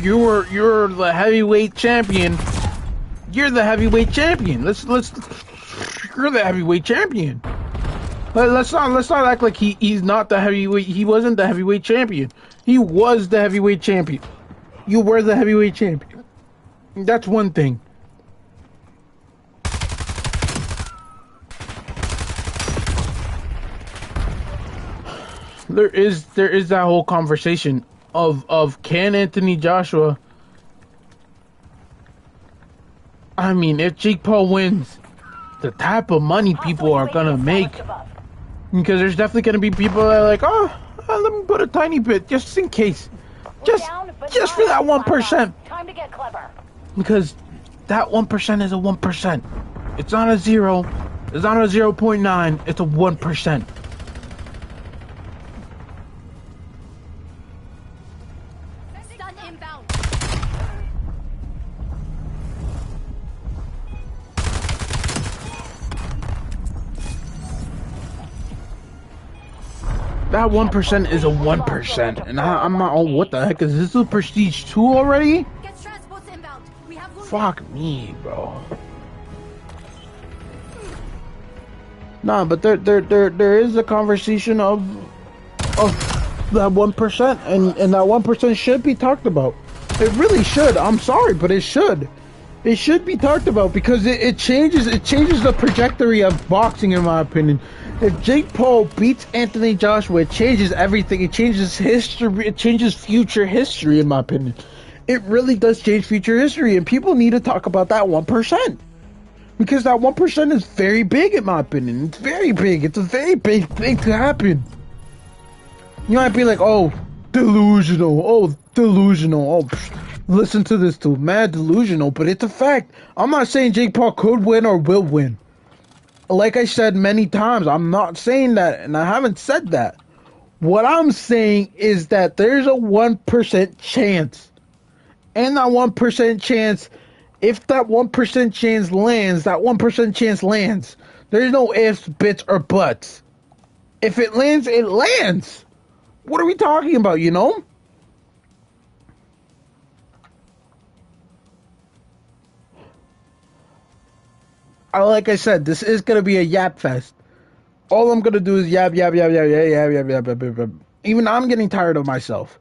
the heavyweight champion. You're the heavyweight champion. You're the heavyweight champion. Let's not act like he's not the heavyweight. He wasn't the heavyweight champion. He was the heavyweight champion. You were the heavyweight champion. That's one thing. There is that whole conversation of can Anthony Joshua. I mean, if Jake Paul wins, the type of money people are gonna make, because there's definitely gonna be people that are like, oh, let me put a tiny bit just in case, just for that 1%. Time to get clever. Because that 1% is a 1%. It's not a 0. It's not a 0.9. It's a 1%. That 1% is a 1%, and I'm not. Oh, what the heck is this? A Prestige 2 already? Fuck me, bro. Nah, but there is a conversation of that 1%, and that 1% should be talked about. It really should. I'm sorry, but it should. It should be talked about because it changes the trajectory of boxing, in my opinion. If Jake Paul beats Anthony Joshua, it changes everything. It changes history. It changes future history, in my opinion. It really does change future history, and people need to talk about that 1%. Because that 1% is very big, in my opinion. It's very big. It's a very big thing to happen. You might be like, oh, delusional. Oh, listen to this dude. Mad delusional, but it's a fact. I'm not saying Jake Paul could win or will win. Like I said many times, I'm not saying that, and I haven't said that. What I'm saying is that there's a 1% chance. And that 1% chance, if that 1% chance lands, that 1% chance lands. There's no ifs, bits, or buts. If it lands, it lands. What are we talking about, you know? like I said, this is gonna be a yap fest. All I'm gonna do is yap, yap, yap, yap, yap, yap, yap, yap, yap, yap, yap. Even I'm getting tired of myself.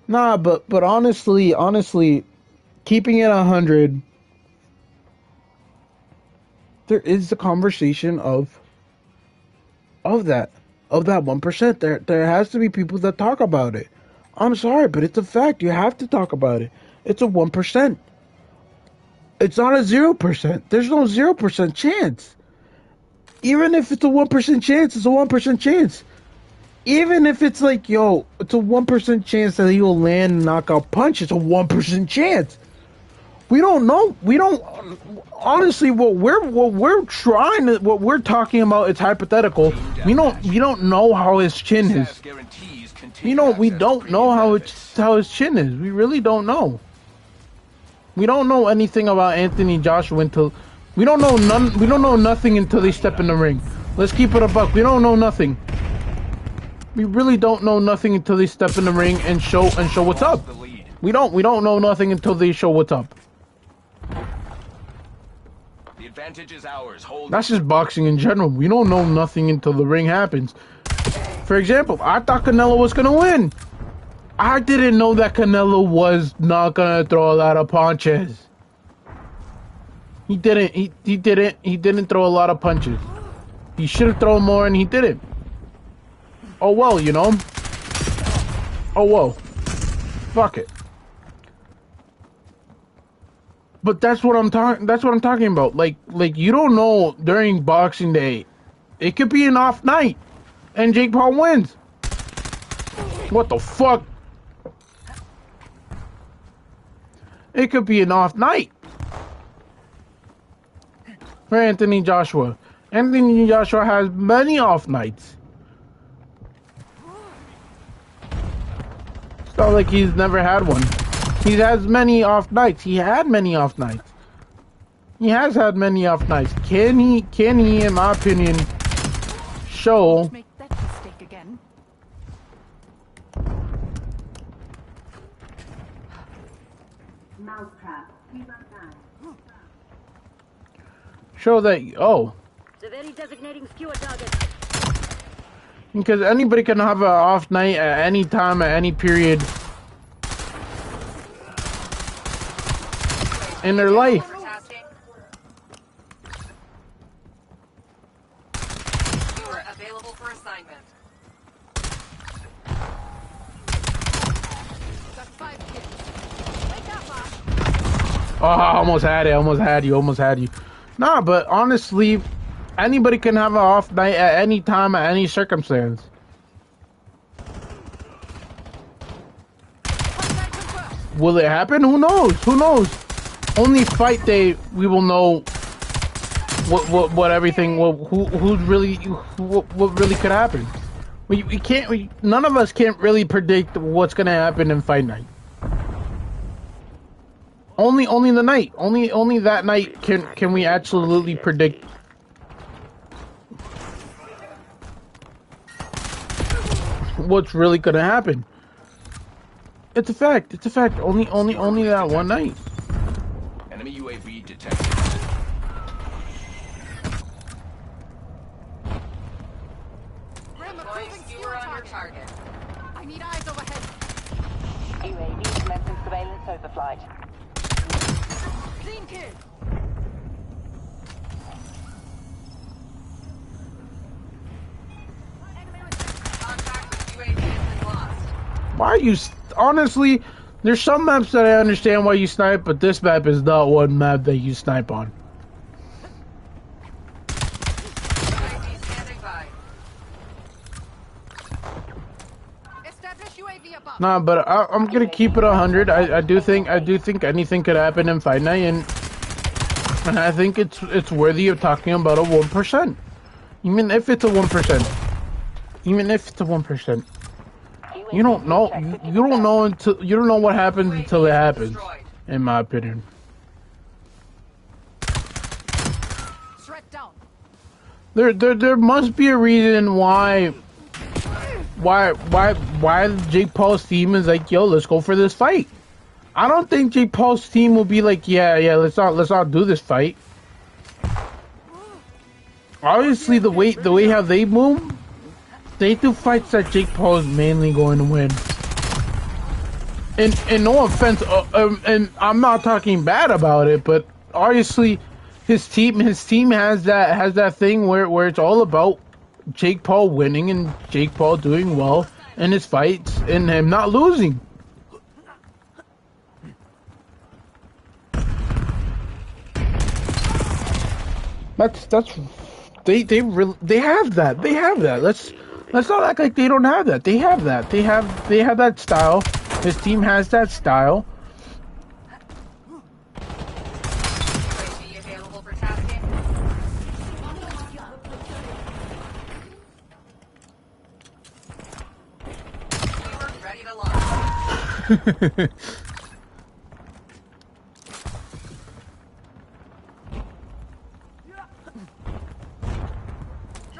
Nah, but honestly, keeping it 100, there is the conversation of that of that 1%. There has to be people that talk about it. I'm sorry, but it's a fact. You have to talk about it. It's a 1%. It's not a 0%. There's no 0% chance. Even if it's a 1% chance, it's a 1% chance. Even if it's like, yo, it's a 1% chance that he will land and knockout punch. It's a 1% chance. We don't know. We don't. Honestly, what we're talking about, it's hypothetical. We don't know how his chin is. We don't know how his chin is. We really don't know. We don't know anything about Anthony Joshua until we don't know nothing until they step in the ring. Let's keep it a buck. We don't know nothing. We really don't know nothing until they step in the ring and show what's up. We don't know nothing until they show what's up. The advantage is ours. That's just boxing in general. We don't know nothing until the ring happens. For example, I thought Canelo was gonna win. I didn't know that Canelo was not gonna throw a lot of punches. He didn't. He didn't throw a lot of punches. He should have thrown more, and he didn't. Oh well, you know. Oh well. Fuck it. But that's what I'm talking. That's what I'm talking about. Like you don't know during Boxing Day, it could be an off night, and Jake Paul wins. What the fuck? It could be an off night for Anthony Joshua. Anthony Joshua has many off nights. It's not like he's never had one. He has many off nights. He had many off nights. He has had many off nights. Can he, in my opinion, show... Make that mistake again. Mousetrap. Show that, oh. Severely designating skewer target. Because anybody can have an off night at any time, at any period in their life. You are available for assignment. Oh, I almost had it. Almost had you. Nah, but honestly, anybody can have an off night at any time, at any circumstance. Will it happen? Who knows? Who knows? Only fight day we will know what everything, what really could happen. We can't. None of us can't really predict what's gonna happen in fight night. Only the night. Only that night can we absolutely predict. What's really gonna happen? It's a fact. It's a fact. Only that one night. Enemy UAV detected. Skewer on your target. I need eyes overhead. UAV commencing surveillance overflight. Clean kill. Contact with UAV has been lost. Why are you... Honestly, there's some maps that I understand why you snipe, but this map is not one map that you snipe on. UAV standing by. Establish UAV above. Nah, but I'm gonna keep it 100. I do think anything could happen in Fight Night, and I think it's worthy of talking about a 1%. Even if it's a 1%. Even if it's a 1%. You don't know. You don't know until you don't know what happens until it happens. In my opinion. Shred down. There must be a reason why Jake Paul's team is like, yo, let's go for this fight. I don't think Jake Paul's team will be like, yeah, let's not do this fight. Obviously, the way how they move, they do fights that Jake Paul is mainly going to win. And no offense, and I'm not talking bad about it, but obviously, his team has that thing where it's all about Jake Paul winning and Jake Paul doing well in his fights and him not losing. That's they have that. Let's not act like they don't have that. They have that. They have that style. His team has that style. UAV available for tasking. Keyword ready to launch.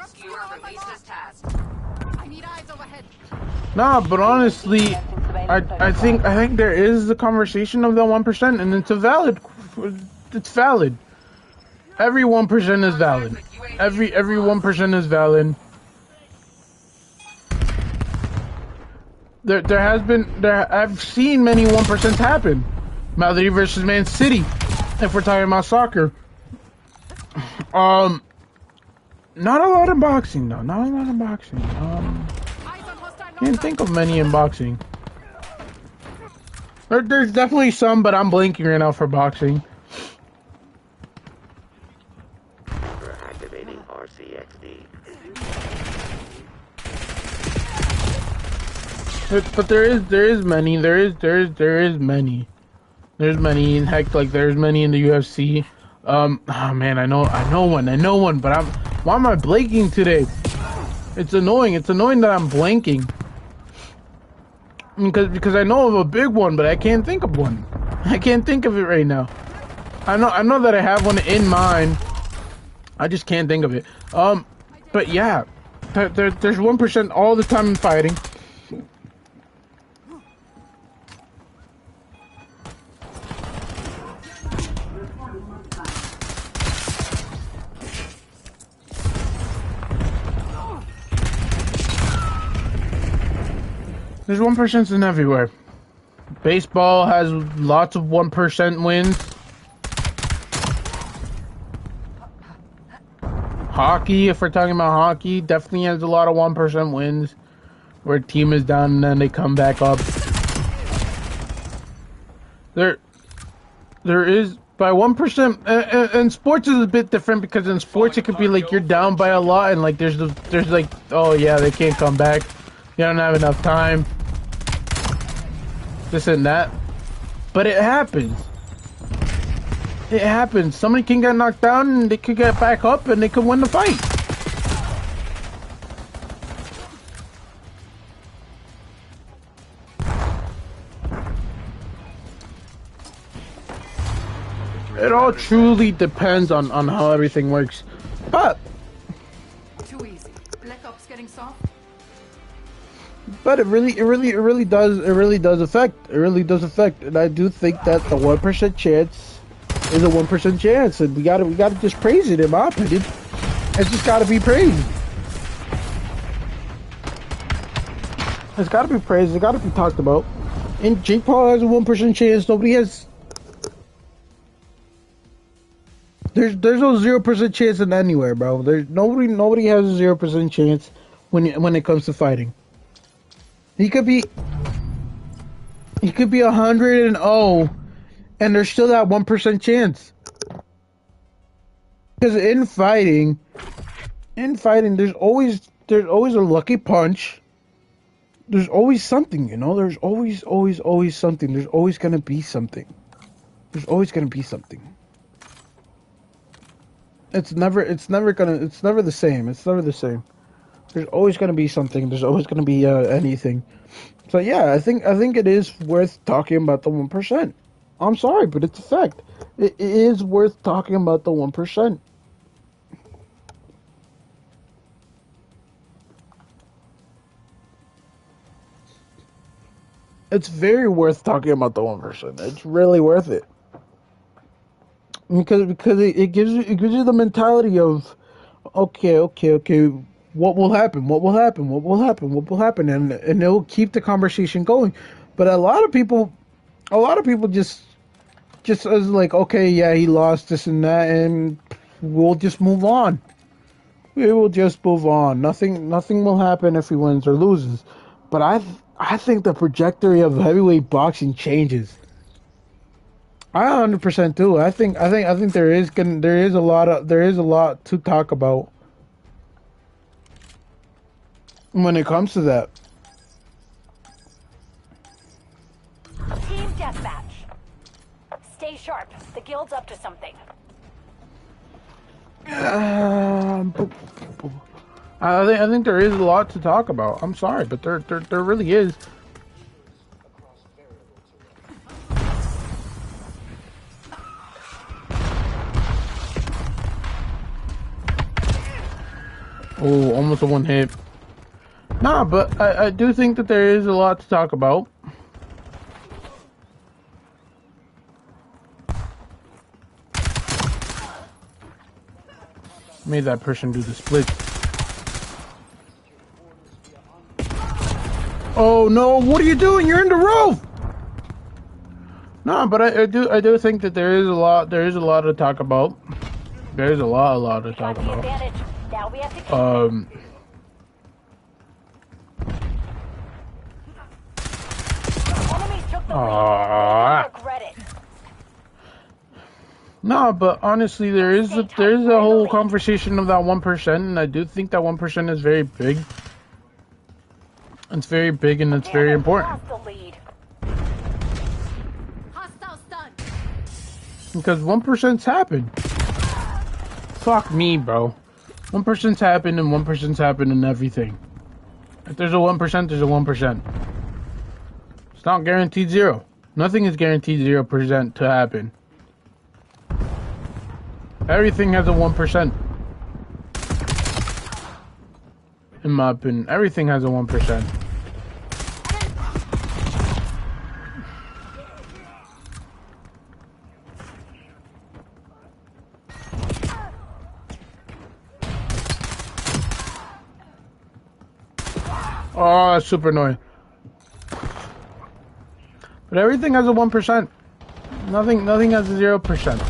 Skewer released as task. I need eyes overhead. Nah, but honestly, I think there is the conversation of the 1%, and it's valid. Every 1% is valid. Every 1% is valid. I've seen many 1% happen. Madrid versus Man City, if we're talking about soccer. Not a lot in boxing though. Not a lot in boxing. Can't think of many in boxing. There's definitely some, but I'm blanking right now for boxing. Activating RCXD. But there is many. There's many. In heck, like there's many in the UFC. Oh man, I know one, but why am I blanking today? It's annoying. It's annoying that I'm blanking. Because I know of a big one, but I can't think of one. I can't think of it right now. I know that I have one in mind. I just can't think of it. But yeah, there's 1% all the time in fighting. There's 1% in everywhere. Baseball has lots of 1% wins. Hockey, if we're talking about hockey, definitely has a lot of 1% wins. Where a team is down and then they come back up. There is by 1%, and sports is a bit different because in sports it could be like you're down by a lot and like there's like, oh yeah, they can't come back. You don't have enough time. This and that. But it happens. It happens. Somebody can get knocked down and they could get back up and they could win the fight. It all truly depends on how everything works. But Too easy. Black Ops getting soft. But it really does affect. And I do think that the 1% chance is a 1% chance, and we gotta just praise it. In my opinion, it's just gotta be praised. It's gotta be praised. It's gotta be talked about. And Jake Paul has a 1% chance. Nobody has. There's no 0% chance in anywhere, bro. There's nobody has a 0% chance when it comes to fighting. He could be 100-0, and there's still that 1% chance. Because in fighting, there's always a lucky punch. There's always something, you know. There's always something. There's always gonna be something. There's always gonna be something. It's never the same. It's never the same. There's always going to be something. There's always going to be anything. So yeah, I think it is worth talking about the 1%. I'm sorry, but it's a fact. It is worth talking about the 1%. it's very worth talking about the 1%. It's really worth it. Because it gives you the mentality of okay, what will happen, and it will keep the conversation going. But a lot of people just as like, okay, yeah, he lost this and that, and we'll just move on. We will just move on. Nothing will happen if he wins or loses. But I think the trajectory of heavyweight boxing changes. I 100% do. I think there is a lot to talk about when it comes to that. Team deathmatch. Stay sharp. The guild's up to something. I think there is a lot to talk about. I'm sorry, but there really is. Oh, almost a one hit. Nah, but I do think that there is a lot to talk about. Made that person do the split. Oh no, what are you doing? You're in the roof! No, but I do think that there is a lot to talk about. There's a lot to talk about. Now we have to Enemies took the lead. Regret it. No, but honestly, there is a whole conversation of that 1%, and I do think that 1% is very big. It's very big and it's very important. Because 1%'s happened. Fuck me, bro. 1%'s happened and 1%'s happened in everything. If there's a 1%, there's a 1%. It's not guaranteed 0. Nothing is guaranteed 0% to happen. Everything has a 1%. In my opinion, everything has a 1%. Oh, that's super annoying. But everything has a 1%. Nothing has a 0%.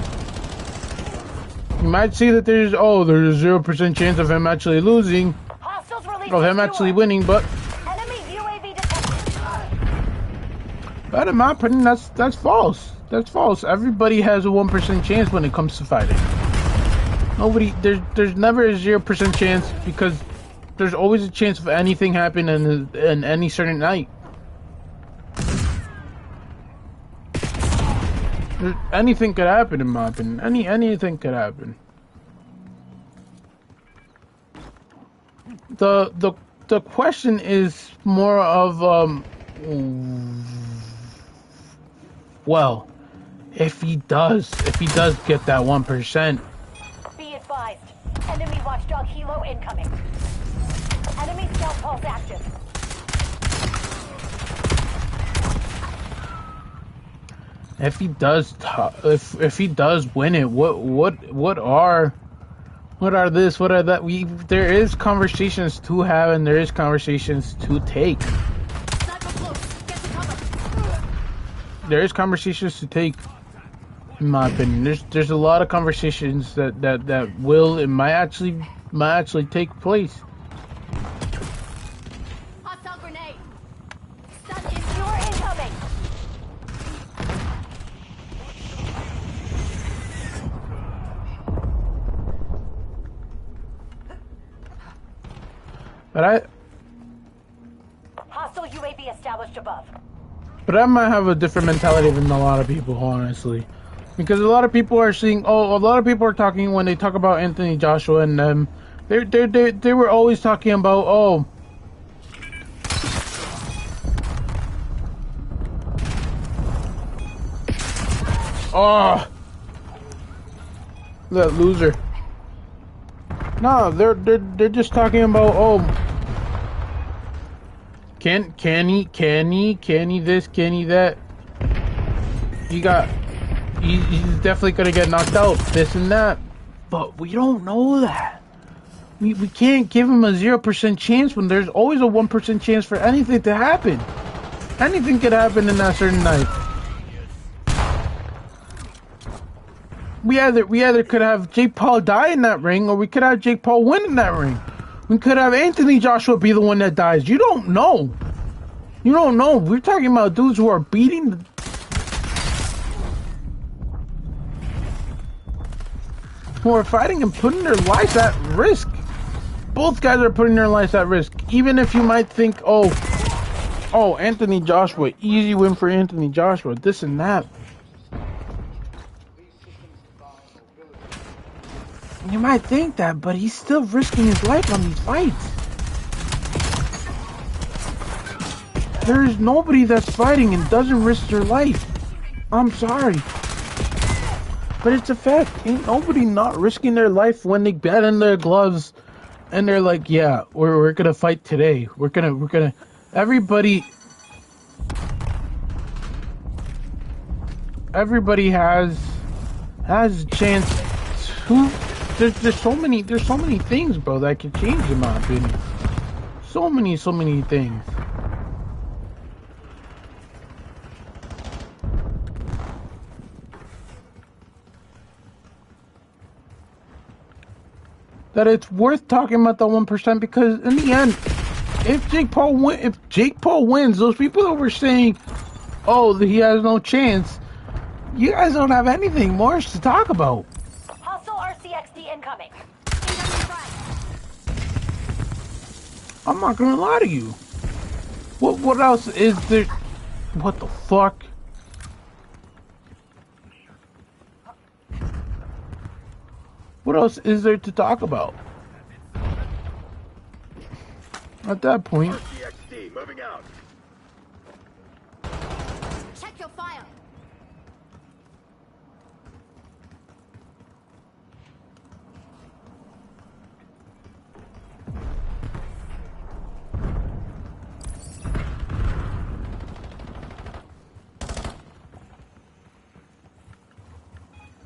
You might see that there's a 0% chance of him actually losing, of him actually winning, but in my opinion, that's false. That's false. Everybody has a 1% chance when it comes to fighting. There's never a 0% chance, because there's always a chance of anything happening in any certain night. Anything could happen, in my opinion. Anything could happen. The question is more of well, if he does get that 1%. Be advised. Enemy watchdog helo incoming. Enemy stealth pulse active. If he does, if he does win it, what are that? There is conversations to have and there is conversations to take. There is conversations to take, in my opinion. There's a lot of conversations that will and might actually take place. Hostile grenade. Secure incoming. But Hostile UAV established above. But I might have a different mentality than a lot of people, honestly. Because a lot of people are seeing, a lot of people are talking, when they talk about Anthony Joshua and them, they were always talking about, that loser. No, they're just talking about, Can he this, can he that? He's definitely gonna get knocked out, this and that. But we don't know that. We can't give him a 0% chance when there's always a 1% chance for anything to happen. Anything could happen in that certain night. We either could have Jake Paul die in that ring, or we could have Jake Paul win in that ring. We could have Anthony Joshua be the one that dies. You don't know. You don't know. We're talking about dudes who are beating who are fighting and putting their lives at risk. Both guys are putting their lives at risk. Even if you might think, oh, Anthony Joshua, easy win for Anthony Joshua, this and that. You might think that, but he's still risking his life on these fights. There is nobody that's fighting and doesn't risk their life. I'm sorry. But it's a fact. Ain't nobody not risking their life when they get in their gloves and they're like, yeah, we're gonna fight today. We're gonna everybody has a chance to there's so many things, bro, that can change in my opinion. So many things. That it's worth talking about the 1% because in the end, if Jake Paul wins, those people that were saying, oh, he has no chance, you guys don't have anything more to talk about. Hostile RCXD incoming. I'm not gonna lie to you. What else is there? What the fuck? What else is there to talk about? At that point. RCXD moving out. Check your fire.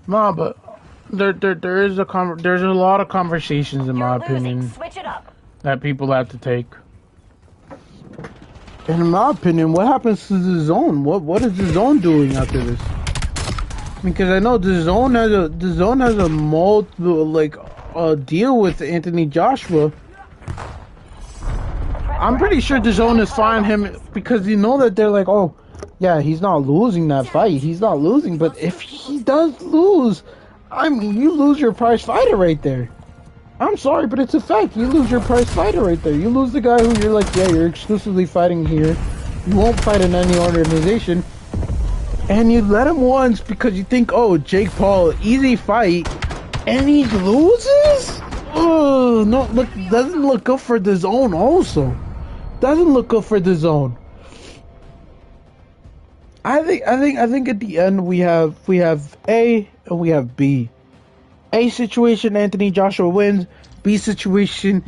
Nah, but there's a lot of conversations in my opinion Switch it up. that people have to take. And in my opinion, what happens to the zone? What is the zone doing after this? Because I know the zone has a multiple deal with Anthony Joshua. I'm pretty sure the zone is fine him because you know that they're like, oh, yeah, he's not losing that fight. He's not losing, but if he does lose, I mean, you lose your prize fighter right there. I'm sorry, but it's a fact. You lose your prize fighter right there. You lose the guy who you're like, yeah, you're exclusively fighting here. You won't fight in any organization. And you let him once because you think, oh, Jake Paul, easy fight, and he loses? Oh, no, look, doesn't look good for the zone also. Doesn't look good for the zone. I think at the end we have A and we have B. A situation, Anthony Joshua wins. B situation,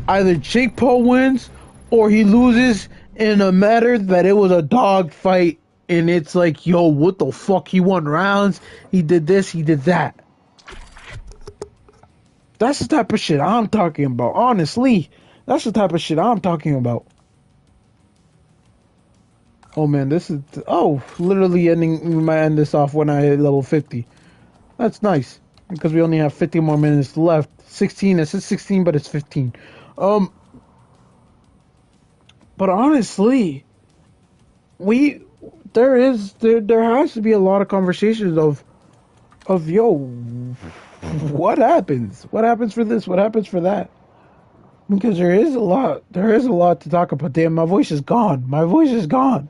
either Jake Paul wins or he loses in a matter that it was a dog fight and it's like, yo, what the fuck? He won rounds. He did this. He did that. That's the type of shit I'm talking about. Honestly, that's the type of shit I'm talking about. Oh man, this is literally ending. We might end this off when I hit level 50. That's nice because we only have 50 more minutes left. 16. It says 16, but it's 15. But honestly, there has to be a lot of conversations of yo, what happens? What happens for this? What happens for that? Because there is a lot to talk about. Damn, my voice is gone. My voice is gone.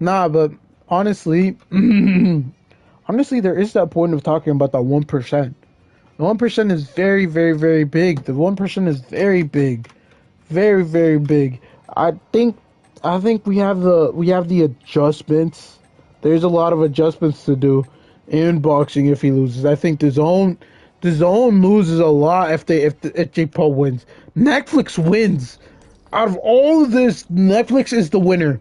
Nah, but honestly, there is that point of talking about that 1%. The 1% is very, very, very big. The 1% is very big, very, very big. I think we have the adjustments. There's a lot of adjustments to do in boxing if he loses. I think the zone loses a lot if Jake Paul wins. Netflix wins. out of all of this, Netflix is the winner.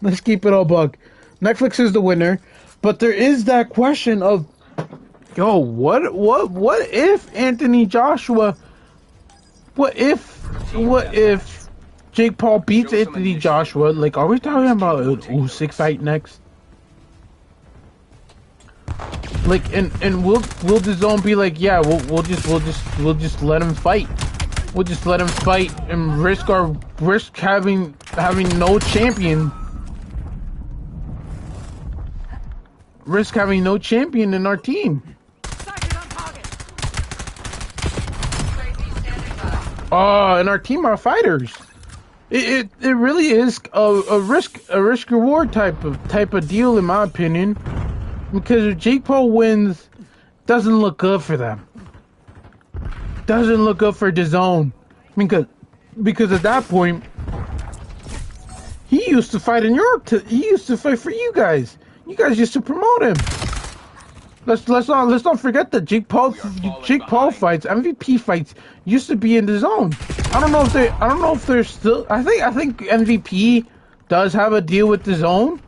Let's keep it all buck. Netflix is the winner, but there is that question of, yo, what if Anthony Joshua? What if Jake Paul beats Anthony Joshua? Like, are we talking about an Usyk fight next? Like, and will the zone be like, yeah, we'll just let him fight. We'll just let him fight and risk having no champion. Risk having no champion in our team. Oh, and our team are fighters. It really is a risk reward type of deal, in my opinion. Because if Jake Paul wins, doesn't look good for them. Doesn't look good for DAZN. Because at that point, he used to fight in Europe. He used to fight for you guys. You guys used to promote him. Let's not forget that Jake Paul fights, MVP fights, used to be in DAZN. I don't know if they're still. I think MVP does have a deal with DAZN.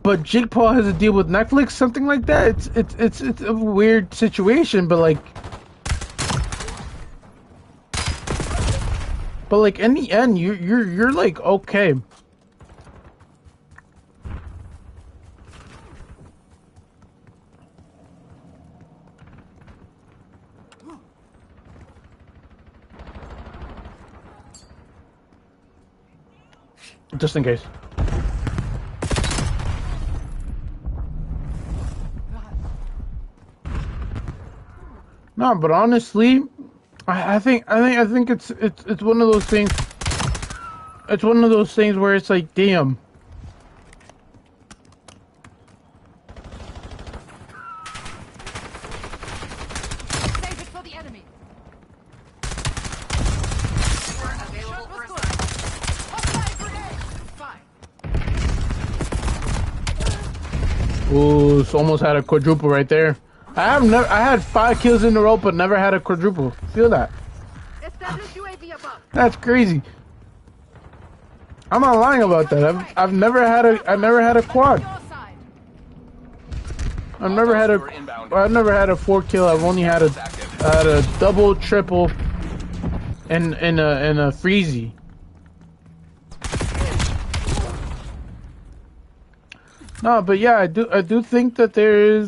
But Jake Paul has a deal with Netflix, something like that. It's a weird situation, but like in the end, you're like, okay. Just in case. No, but honestly, I think it's one of those things. It's one of those things where it's like, damn. Save it for the enemy. Ooh, it's almost had a quadruple right there. I had 5 kills in a row, but never had a quadruple. Feel that? That's crazy. I'm not lying about that. I've never had a quad. I've never had a 4 kill. I've only had a double, triple, and a freezy. No, but yeah, I do think that there is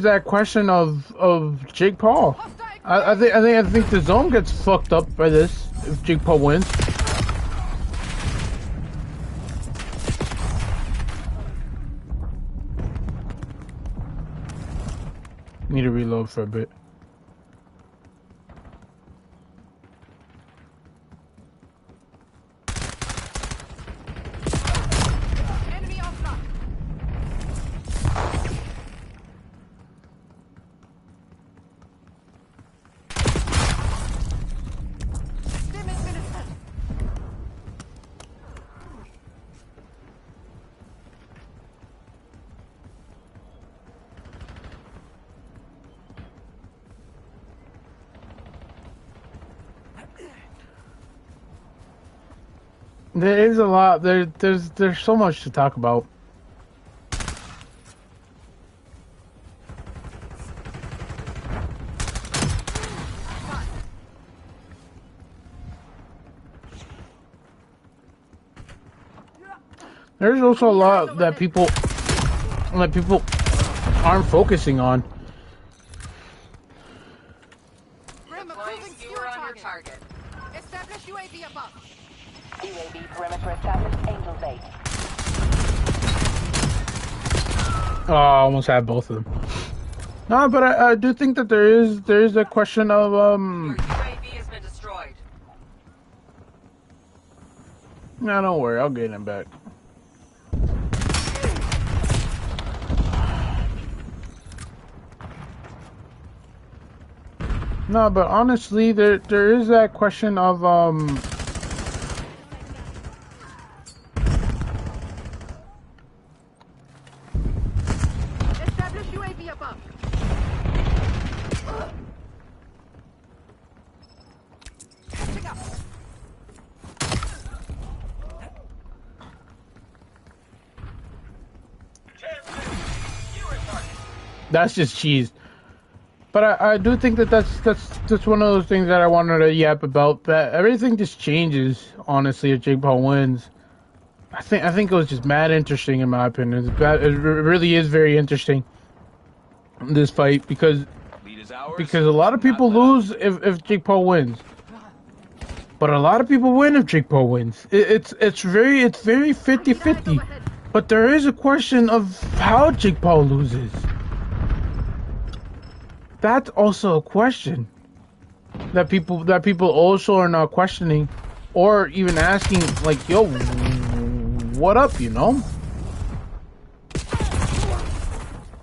that question of Jake Paul. I think the zone gets fucked up by this if Jake Paul wins. Need to reload for a bit. There is a lot. There's so much to talk about. There's also a lot that people aren't focusing on. Establish UAV above. UAV perimeter established. Angel base. Oh, I almost had both of them. No, but I do think that there is a question of Your UAV has been destroyed. No, don't worry, I'll get him back. No, but honestly, there is that question of Establish UAV above. That's just cheese. But I do think that that's one of those things that I wanted to yap about. That everything just changes, honestly, if Jake Paul wins. I think it was just mad interesting in my opinion. It really is very interesting, this fight, because a lot of people lose if Jake Paul wins. But a lot of people win if Jake Paul wins. It's very 50-50. But there is a question of how Jake Paul loses. That's also a question that people also are not questioning, or even asking, like, yo, what up, you know?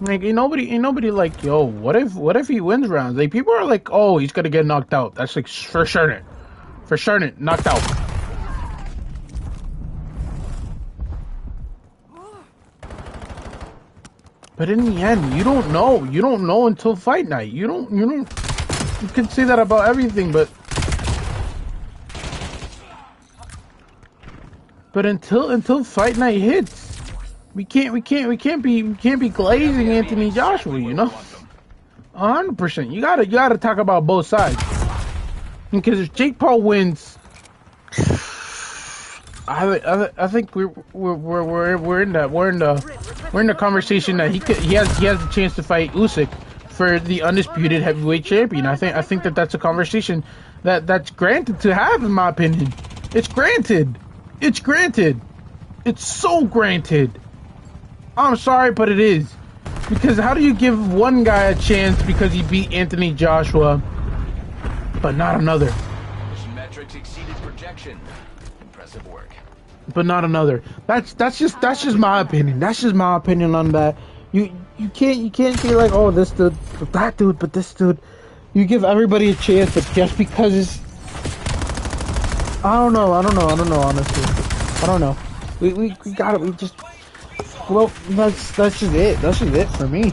Like, ain't nobody like, yo, what if he wins rounds? Like, people are like, oh, he's gonna get knocked out. That's like for certain, knocked out. But in the end, you don't know. You don't know until fight night. You can say that about everything, but until fight night hits, we can't be glazing Anthony Joshua, you know? 100%. You gotta talk about both sides. Because if Jake Paul wins, I think we're in the conversation that he has the chance to fight Usyk for the undisputed heavyweight champion. I think that's a conversation that's granted to have, in my opinion. It's granted. It's so granted. I'm sorry, but it is. Because how do you give one guy a chance because he beat Anthony Joshua, but not another? Metrics exceeded projection. Impressive work. But not another. That's just my opinion. That's just my opinion on that. You can't be like, oh, this dude, but that dude, but this dude. You give everybody a chance, but just because it's, I don't know, honestly. I don't know. We got it. We just, well, that's just it. That's just it for me.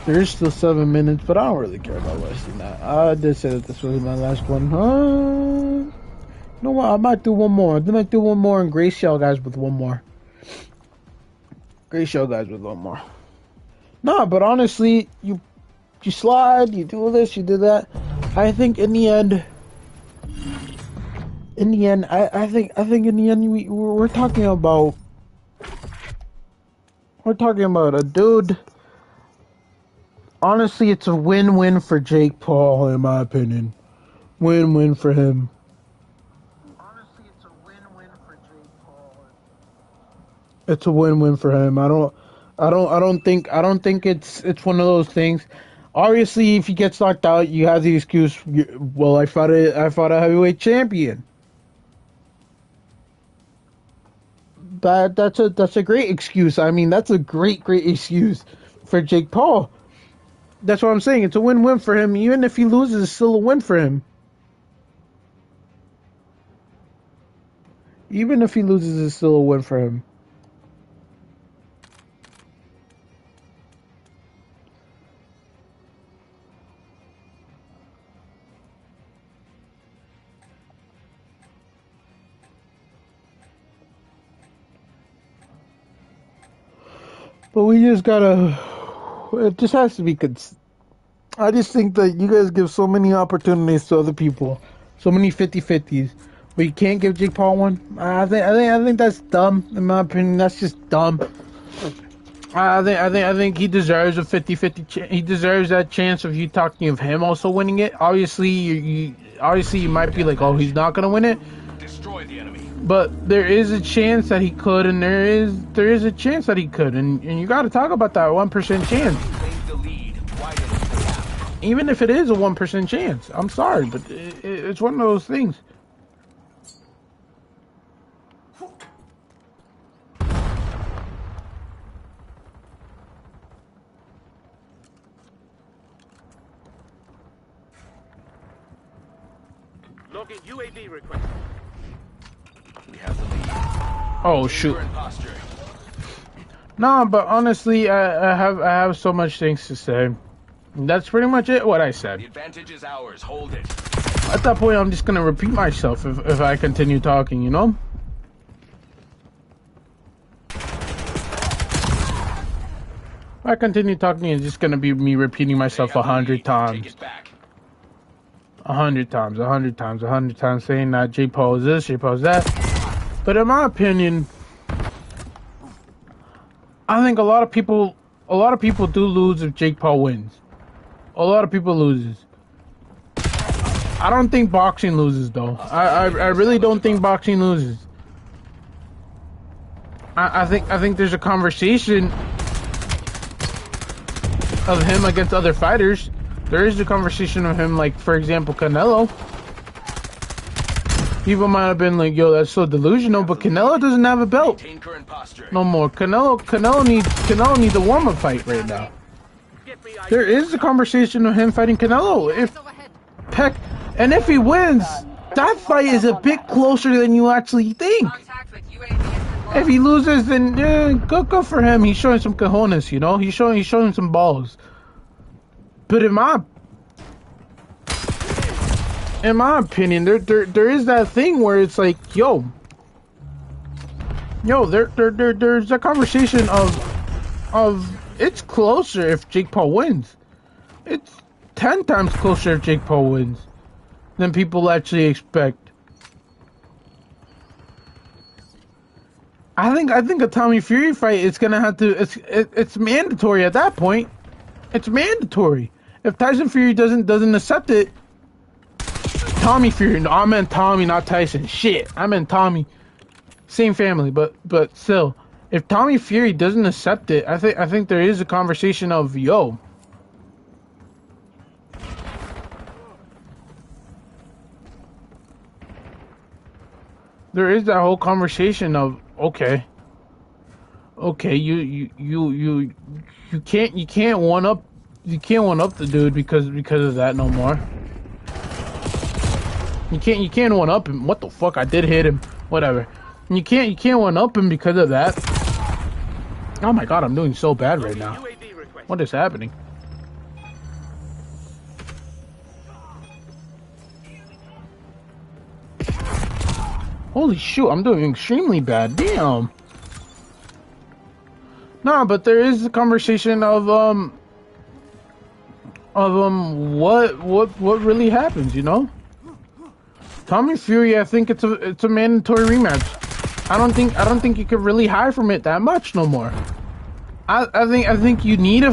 There's still 7 minutes, but I don't really care about less than that. I did say that this was my last one. You know what? I might do one more. And grace y'all guys with one more. No, but honestly, you slide, you do this, you do that. I think in the end, I think in the end we're talking about a dude. Honestly, it's a win-win for Jake Paul, in my opinion. Win-win for him. It's a win-win for him. I don't think it's one of those things. Obviously, if he gets knocked out, you have the excuse, well, I fought a heavyweight champion. That's a great excuse. I mean, that's a great excuse for Jake Paul. That's what I'm saying. It's a win-win for him. Even if he loses, it's still a win for him. Even if he loses, it's still a win for him. But we just gotta, it just has to be, I just think that you guys give so many opportunities to other people. So many 50-50s. But you can't give Jake Paul one? I think that's dumb, in my opinion. That's just dumb. I think he deserves a 50-50 he deserves that chance of you talking of him also winning it. Obviously, you might be like, oh, he's not gonna win it. Destroy the enemy. But there is a chance that he could, and there is a chance that he could, and you got to talk about that 1% chance. Even if it is a 1% chance, I'm sorry, but it's one of those things. Logging UAV request. We have the lead. Oh shoot. No, but honestly, I have so much things to say. That's pretty much it. What I said. The advantage is ours. Hold it. At that point, I'm just gonna repeat myself if I continue talking. You know. If I continue talking, it's just gonna be me repeating myself 100 times. 100 times, 100 times, 100 times, saying that Jake Paul is this, Jake Paul is that. But in my opinion, I think a lot of people do lose if Jake Paul wins. A lot of people loses. I don't think boxing loses though. I really don't think boxing loses. I think there's a conversation of him against other fighters. There is a conversation of him, like for example Canelo. People might have been like, "Yo, that's so delusional," but Canelo doesn't have a belt no more. Canelo needs a warm-up fight right now. There is a conversation of him fighting Canelo. And if he wins, that fight is a bit closer than you actually think. If he loses, then good for him. He's showing some cojones, you know. He's showing some balls. But in my opinion, there is that thing where it's like, there's a conversation of it's closer if Jake Paul wins. It's 10 times closer if Jake Paul wins than people actually expect. I think a Tommy Fury fight is gonna have to. It's mandatory at that point. It's mandatory. If Tyson Fury doesn't accept it, Tommy Fury. No, I meant Tommy, not Tyson. Shit, I meant Tommy. Same family, but still, if Tommy Fury doesn't accept it, I think there is a conversation of yo. There is that whole conversation of okay, you can't one up the dude because of that no more. You can't one up him. What the fuck? I did hit him. Whatever. You can't one up him because of that. Oh my god, I'm doing so bad right now. What is happening? Holy shoot, I'm doing extremely bad. Damn. Nah, but there is a conversation of what really happens, you know? Tommy Fury, I think it's a mandatory rematch. I don't think you could really hide from it that much no more. I think you need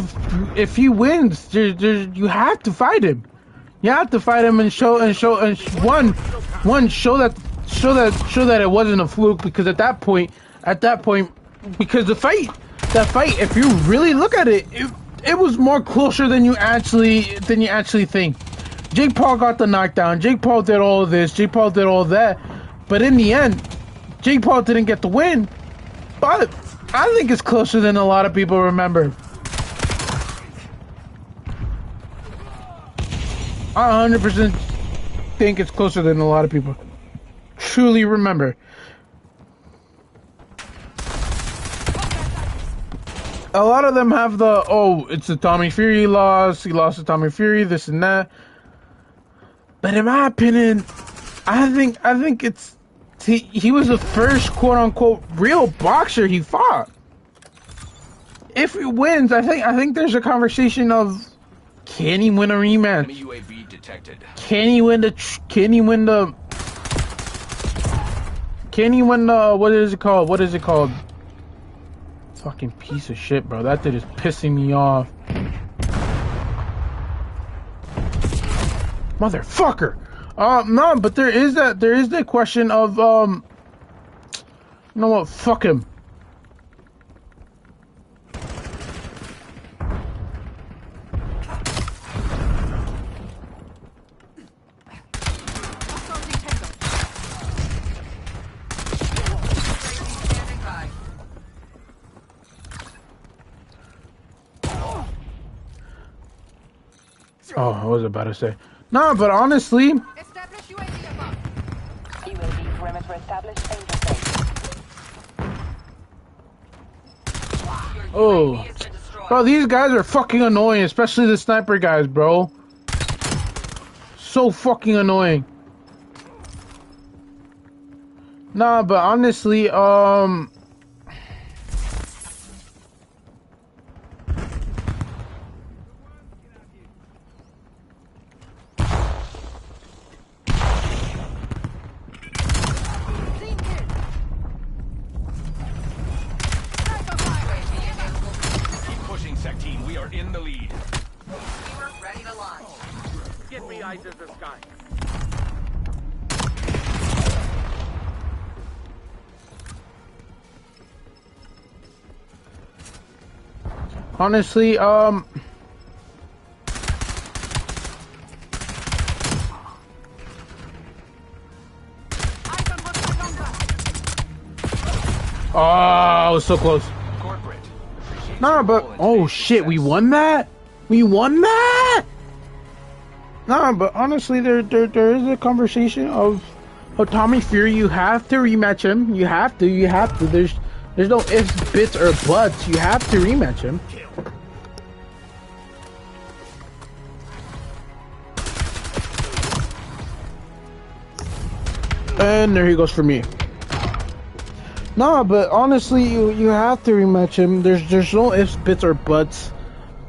if he wins, you have to fight him. You have to fight him and show that it wasn't a fluke, because at that point, because that fight, if you really look at it, it was more closer than you actually think. Jake Paul got the knockdown. Jake Paul did all of this. Jake Paul did all that. But in the end, Jake Paul didn't get the win. But I think it's closer than a lot of people remember. I 100% think it's closer than a lot of people truly remember. A lot of them have the, oh, it's a Tommy Fury loss. He lost to Tommy Fury, this and that. But in my opinion, I think it's he was the first quote unquote real boxer he fought. If he wins, I think there's a conversation of, can he win a rematch? UAV detected. Can he win the what is it called? What is it called? Fucking piece of shit, bro. That dude is pissing me off. Motherfucker. No, but there is that question of you know what? Fuck him. Oh, I was about to say. No, but honestly. UAV perimeter established. Oh. Bro, these guys are fucking annoying, especially the sniper guys, bro. So fucking annoying. Nah, but honestly, in the lead. Receiver ready to launch. Give me eyes in the sky. Honestly, oh, I was so close. Corporate. Nah, but oh shit, we won that. We won that. Nah, but honestly, there is a conversation of Tommy Fury. You have to rematch him. You have to. There's no ifs, bits, or buts. You have to rematch him. And there he goes for me. Nah, but honestly, you have to rematch him. There's no ifs, bits, or buts.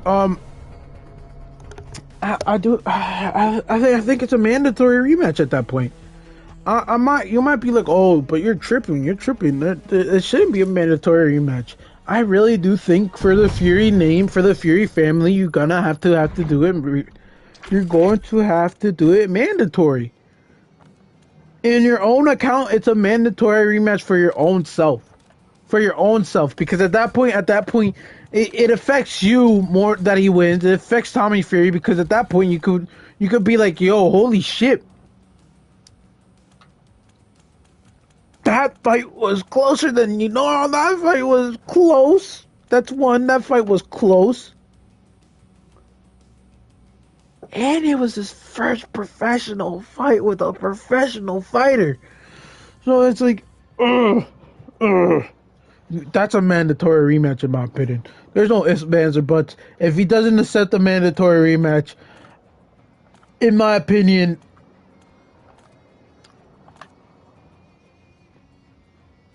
I think it's a mandatory rematch at that point. You might be like, oh, but you're tripping. It shouldn't be a mandatory rematch. I really do think for the Fury name, for the Fury family, you're gonna have to do it. You're going to have to do it mandatory. In your own account, it's a mandatory rematch for your own self. For your own self, because at that point, it affects you more that he wins. It affects Tommy Fury because at that point you could be like, yo, holy shit. That fight was closer than that fight was close. That's one. That fight was close. And it was his first professional fight with a professional fighter. So it's like, that's a mandatory rematch in my opinion. There's no ifs, ands, or buts. If he doesn't accept the mandatory rematch, in my opinion,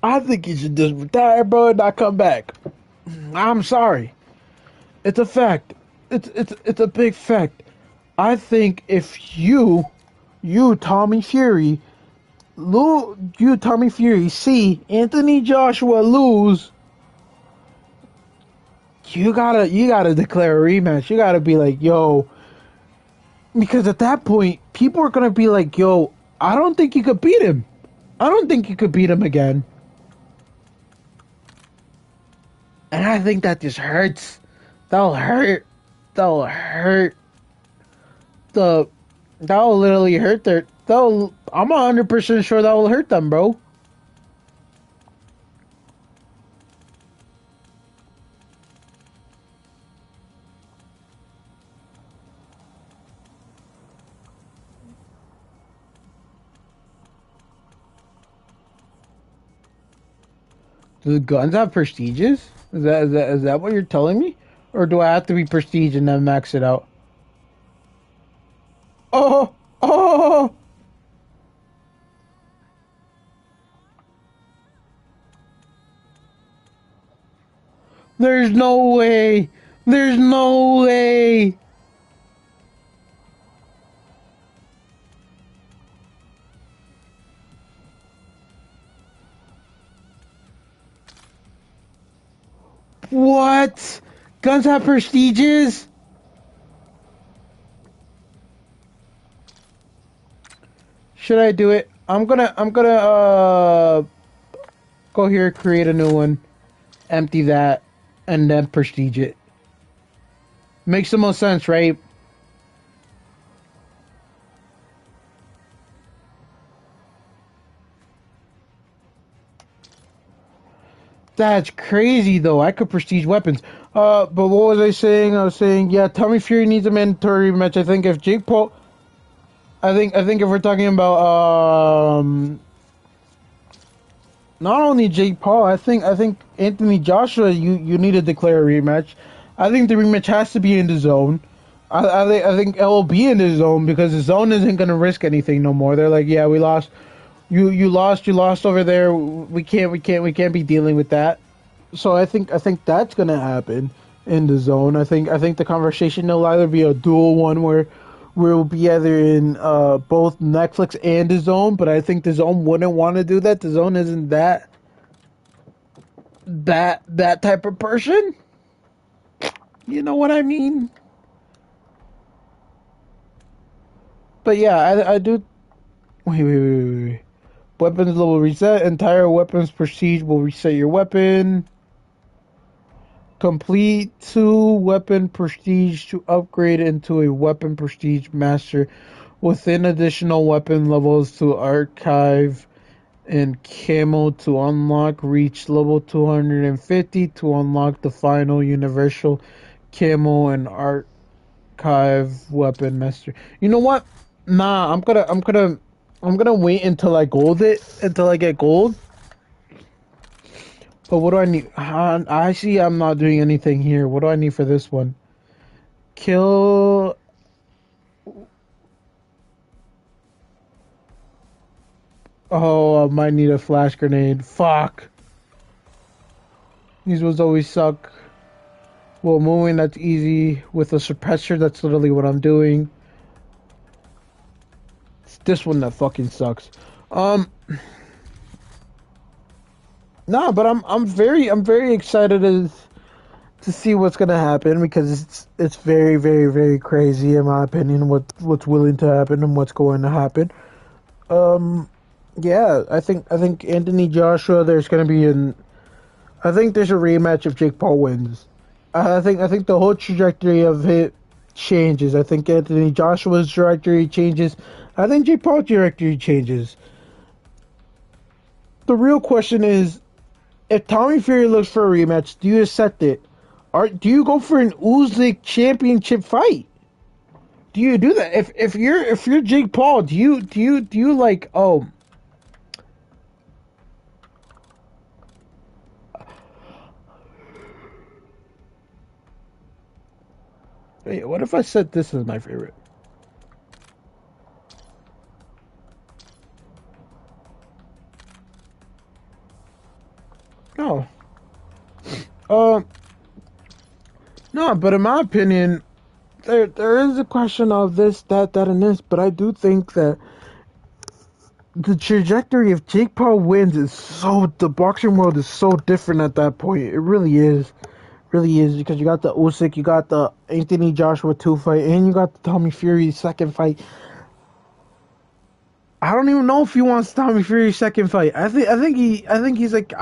I think he should just retire, bro, and not come back. I'm sorry. It's a fact. It's a big fact. I think if you Tommy Fury, see Anthony Joshua lose, you gotta declare a rematch. You gotta be like, yo, because at that point, people are gonna be like, yo, I don't think you could beat him. I don't think you could beat him again. And I think that just hurts. That'll hurt. That'll hurt. That'll literally hurt their. I'm 100% sure that will hurt them, bro. Do the guns have prestiges? Is that what you're telling me? Or do I have to be prestige and then max it out? Oh! There's no way! There's no way! What? Guns have prestiges? Should I do it? I'm gonna go here, create a new one, empty that, and then prestige it. Makes the most sense, right? That's crazy, though. I could prestige weapons. But what was I saying? I was saying, yeah, Tommy Fury needs a mandatory match. I think if Jake Paul, I think if we're talking about not only Jake Paul, I think Anthony Joshua, you need to declare a rematch. I think the rematch has to be in the zone. I think it will be in the zone because the zone isn't gonna risk anything no more. They're like, yeah, we lost. You lost over there. We can't be dealing with that. So I think that's gonna happen in the zone. I think the conversation will either be a dual one where we'll be either in both Netflix and the zone, but I think the zone wouldn't want to do that. The zone isn't that type of person. You know what I mean? But yeah, I do. Wait. Weapons level reset. Entire weapons prestige will reset your weapon. Complete 2 weapon prestige to upgrade into a weapon prestige master within additional weapon levels to archive and camo to unlock. Reach level 250 to unlock the final universal camo and archive weapon master. You know what? Nah, I'm gonna wait until I get gold. But what do I need? I see I'm not doing anything here. What do I need for this one? Kill... Oh, I might need a flash grenade. Fuck. These ones always suck. Well, moving, that's easy. With a suppressor, that's literally what I'm doing. It's this one that fucking sucks. Nah, but I'm very excited to see what's gonna happen because it's very, very, very crazy in my opinion what's willing to happen and what's going to happen. Yeah, I think Anthony Joshua. I think there's a rematch if Jake Paul wins. I think the whole trajectory of it changes. I think Anthony Joshua's trajectory changes. I think Jake Paul's trajectory changes. The real question is, if Tommy Fury looks for a rematch, do you accept it? Or do you go for an Usyk championship fight? Do you do that? If you're Jake Paul, do you like, oh, wait, what if I said this is my favorite? No. No, but in my opinion, there is a question of this, that, and this, but I do think that the trajectory if Jake Paul wins the boxing world is so different at that point. It really is. Really is, because you got the Usyk, you got the Anthony Joshua 2 fight, and you got the Tommy Fury second fight. I don't even know if he wants Tommy Fury's second fight. I think he's like,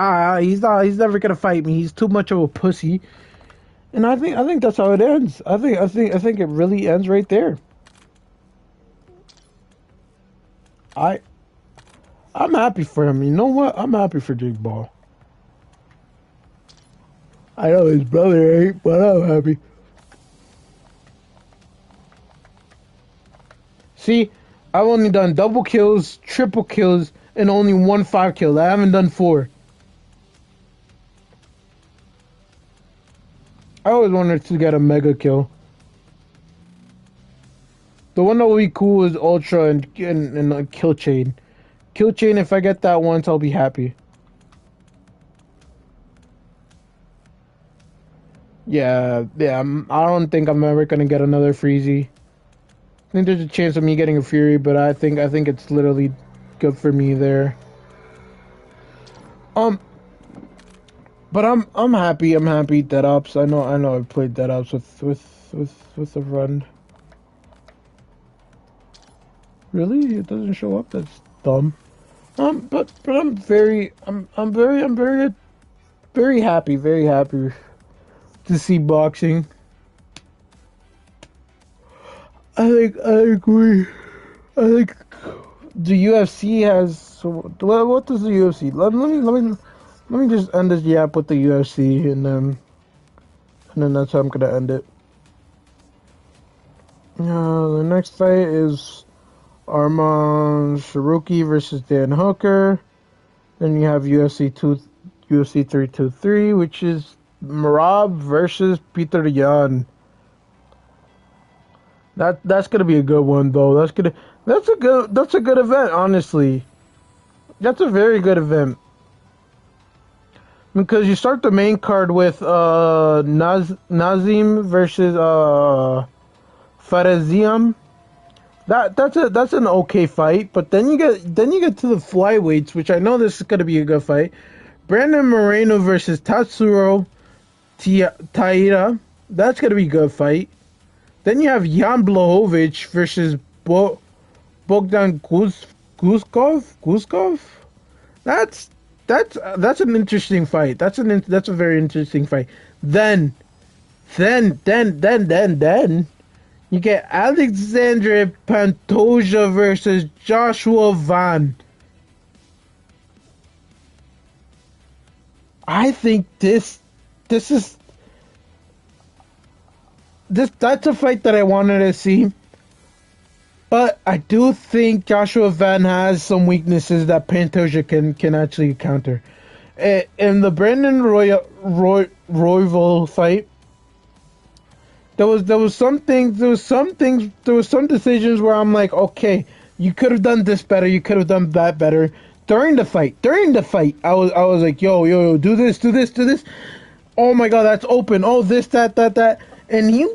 he's never gonna fight me. He's too much of a pussy. And I think that's how it ends. I think it really ends right there. I'm happy for him. You know what? I'm happy for Jake Paul. I know his brother ain't, but I'm happy. See, I've only done double kills, triple kills, and only 1 5 kill. I haven't done 4. I always wanted to get a mega kill. The one that would be cool is Ultra and Kill Chain. Kill Chain, if I get that once, I'll be happy. Yeah, I don't think I'm ever gonna get another Freezy. I think there's a chance of me getting a Fury, but I think it's literally good for me there. But I'm happy. I'm happy Dead Ops. I know I've played Dead Ops with a friend. Really? It doesn't show up? That's dumb. But I'm very happy to see boxing. I agree. I think the UFC has. So, what does the UFC? Let me just end this yap with the UFC, and then that's how I'm gonna end it. The next fight is Arman Sharuki versus Dan Hooker. Then you have UFC 323, which is Marab versus Peter Yan. That's gonna be a good one though. That's a good event, honestly. That's a very good event. Because you start the main card with Nazim versus Faraziam. That's an okay fight, but then you get to the flyweights, which I know this is gonna be a good fight. Brandon Moreno versus Tatsuro Taira. That's gonna be a good fight. Then you have Jan Blachowicz versus Bogdan Guskov. That's an interesting fight. That's a very interesting fight. Then you get Alexandre Pantoja versus Joshua Van. I think that's a fight that I wanted to see. But I do think Joshua Van has some weaknesses that Pantoja can actually counter. In the Brandon Royval fight, there was some decisions where I'm like, okay, you could have done this better, you could have done that better. During the fight, I was like, yo, do this. Oh my god, that's open. Oh, this, that, and he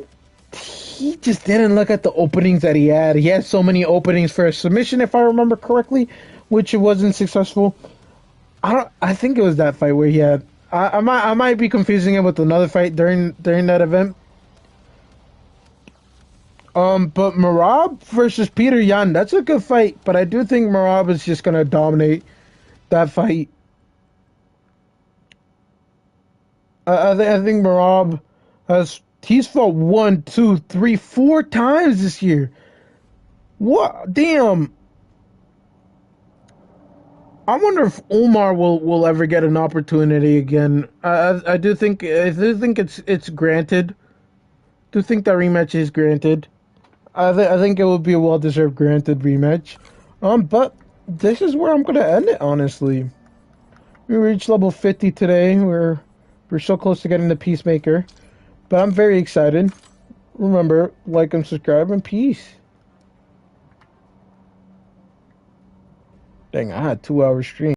just didn't look at the openings that he had. He had so many openings for a submission, if I remember correctly, which it wasn't successful. I think it was that fight where he had. I might be confusing it with another fight during that event. But Marab versus Peter Yan, that's a good fight. But I do think Marab is just gonna dominate that fight. I think Marab he's fought 1, 2, 3, 4 times this year. What? Damn. I wonder if Omar will ever get an opportunity again. I do think it's granted. I do think that rematch is granted. I think it would be a well-deserved granted rematch. But this is where I'm gonna end it. Honestly, we reached level 50 today. We're so close to getting the Peacemaker, but I'm very excited. Remember, like and subscribe, and peace. Dang, I had a 2-hour stream.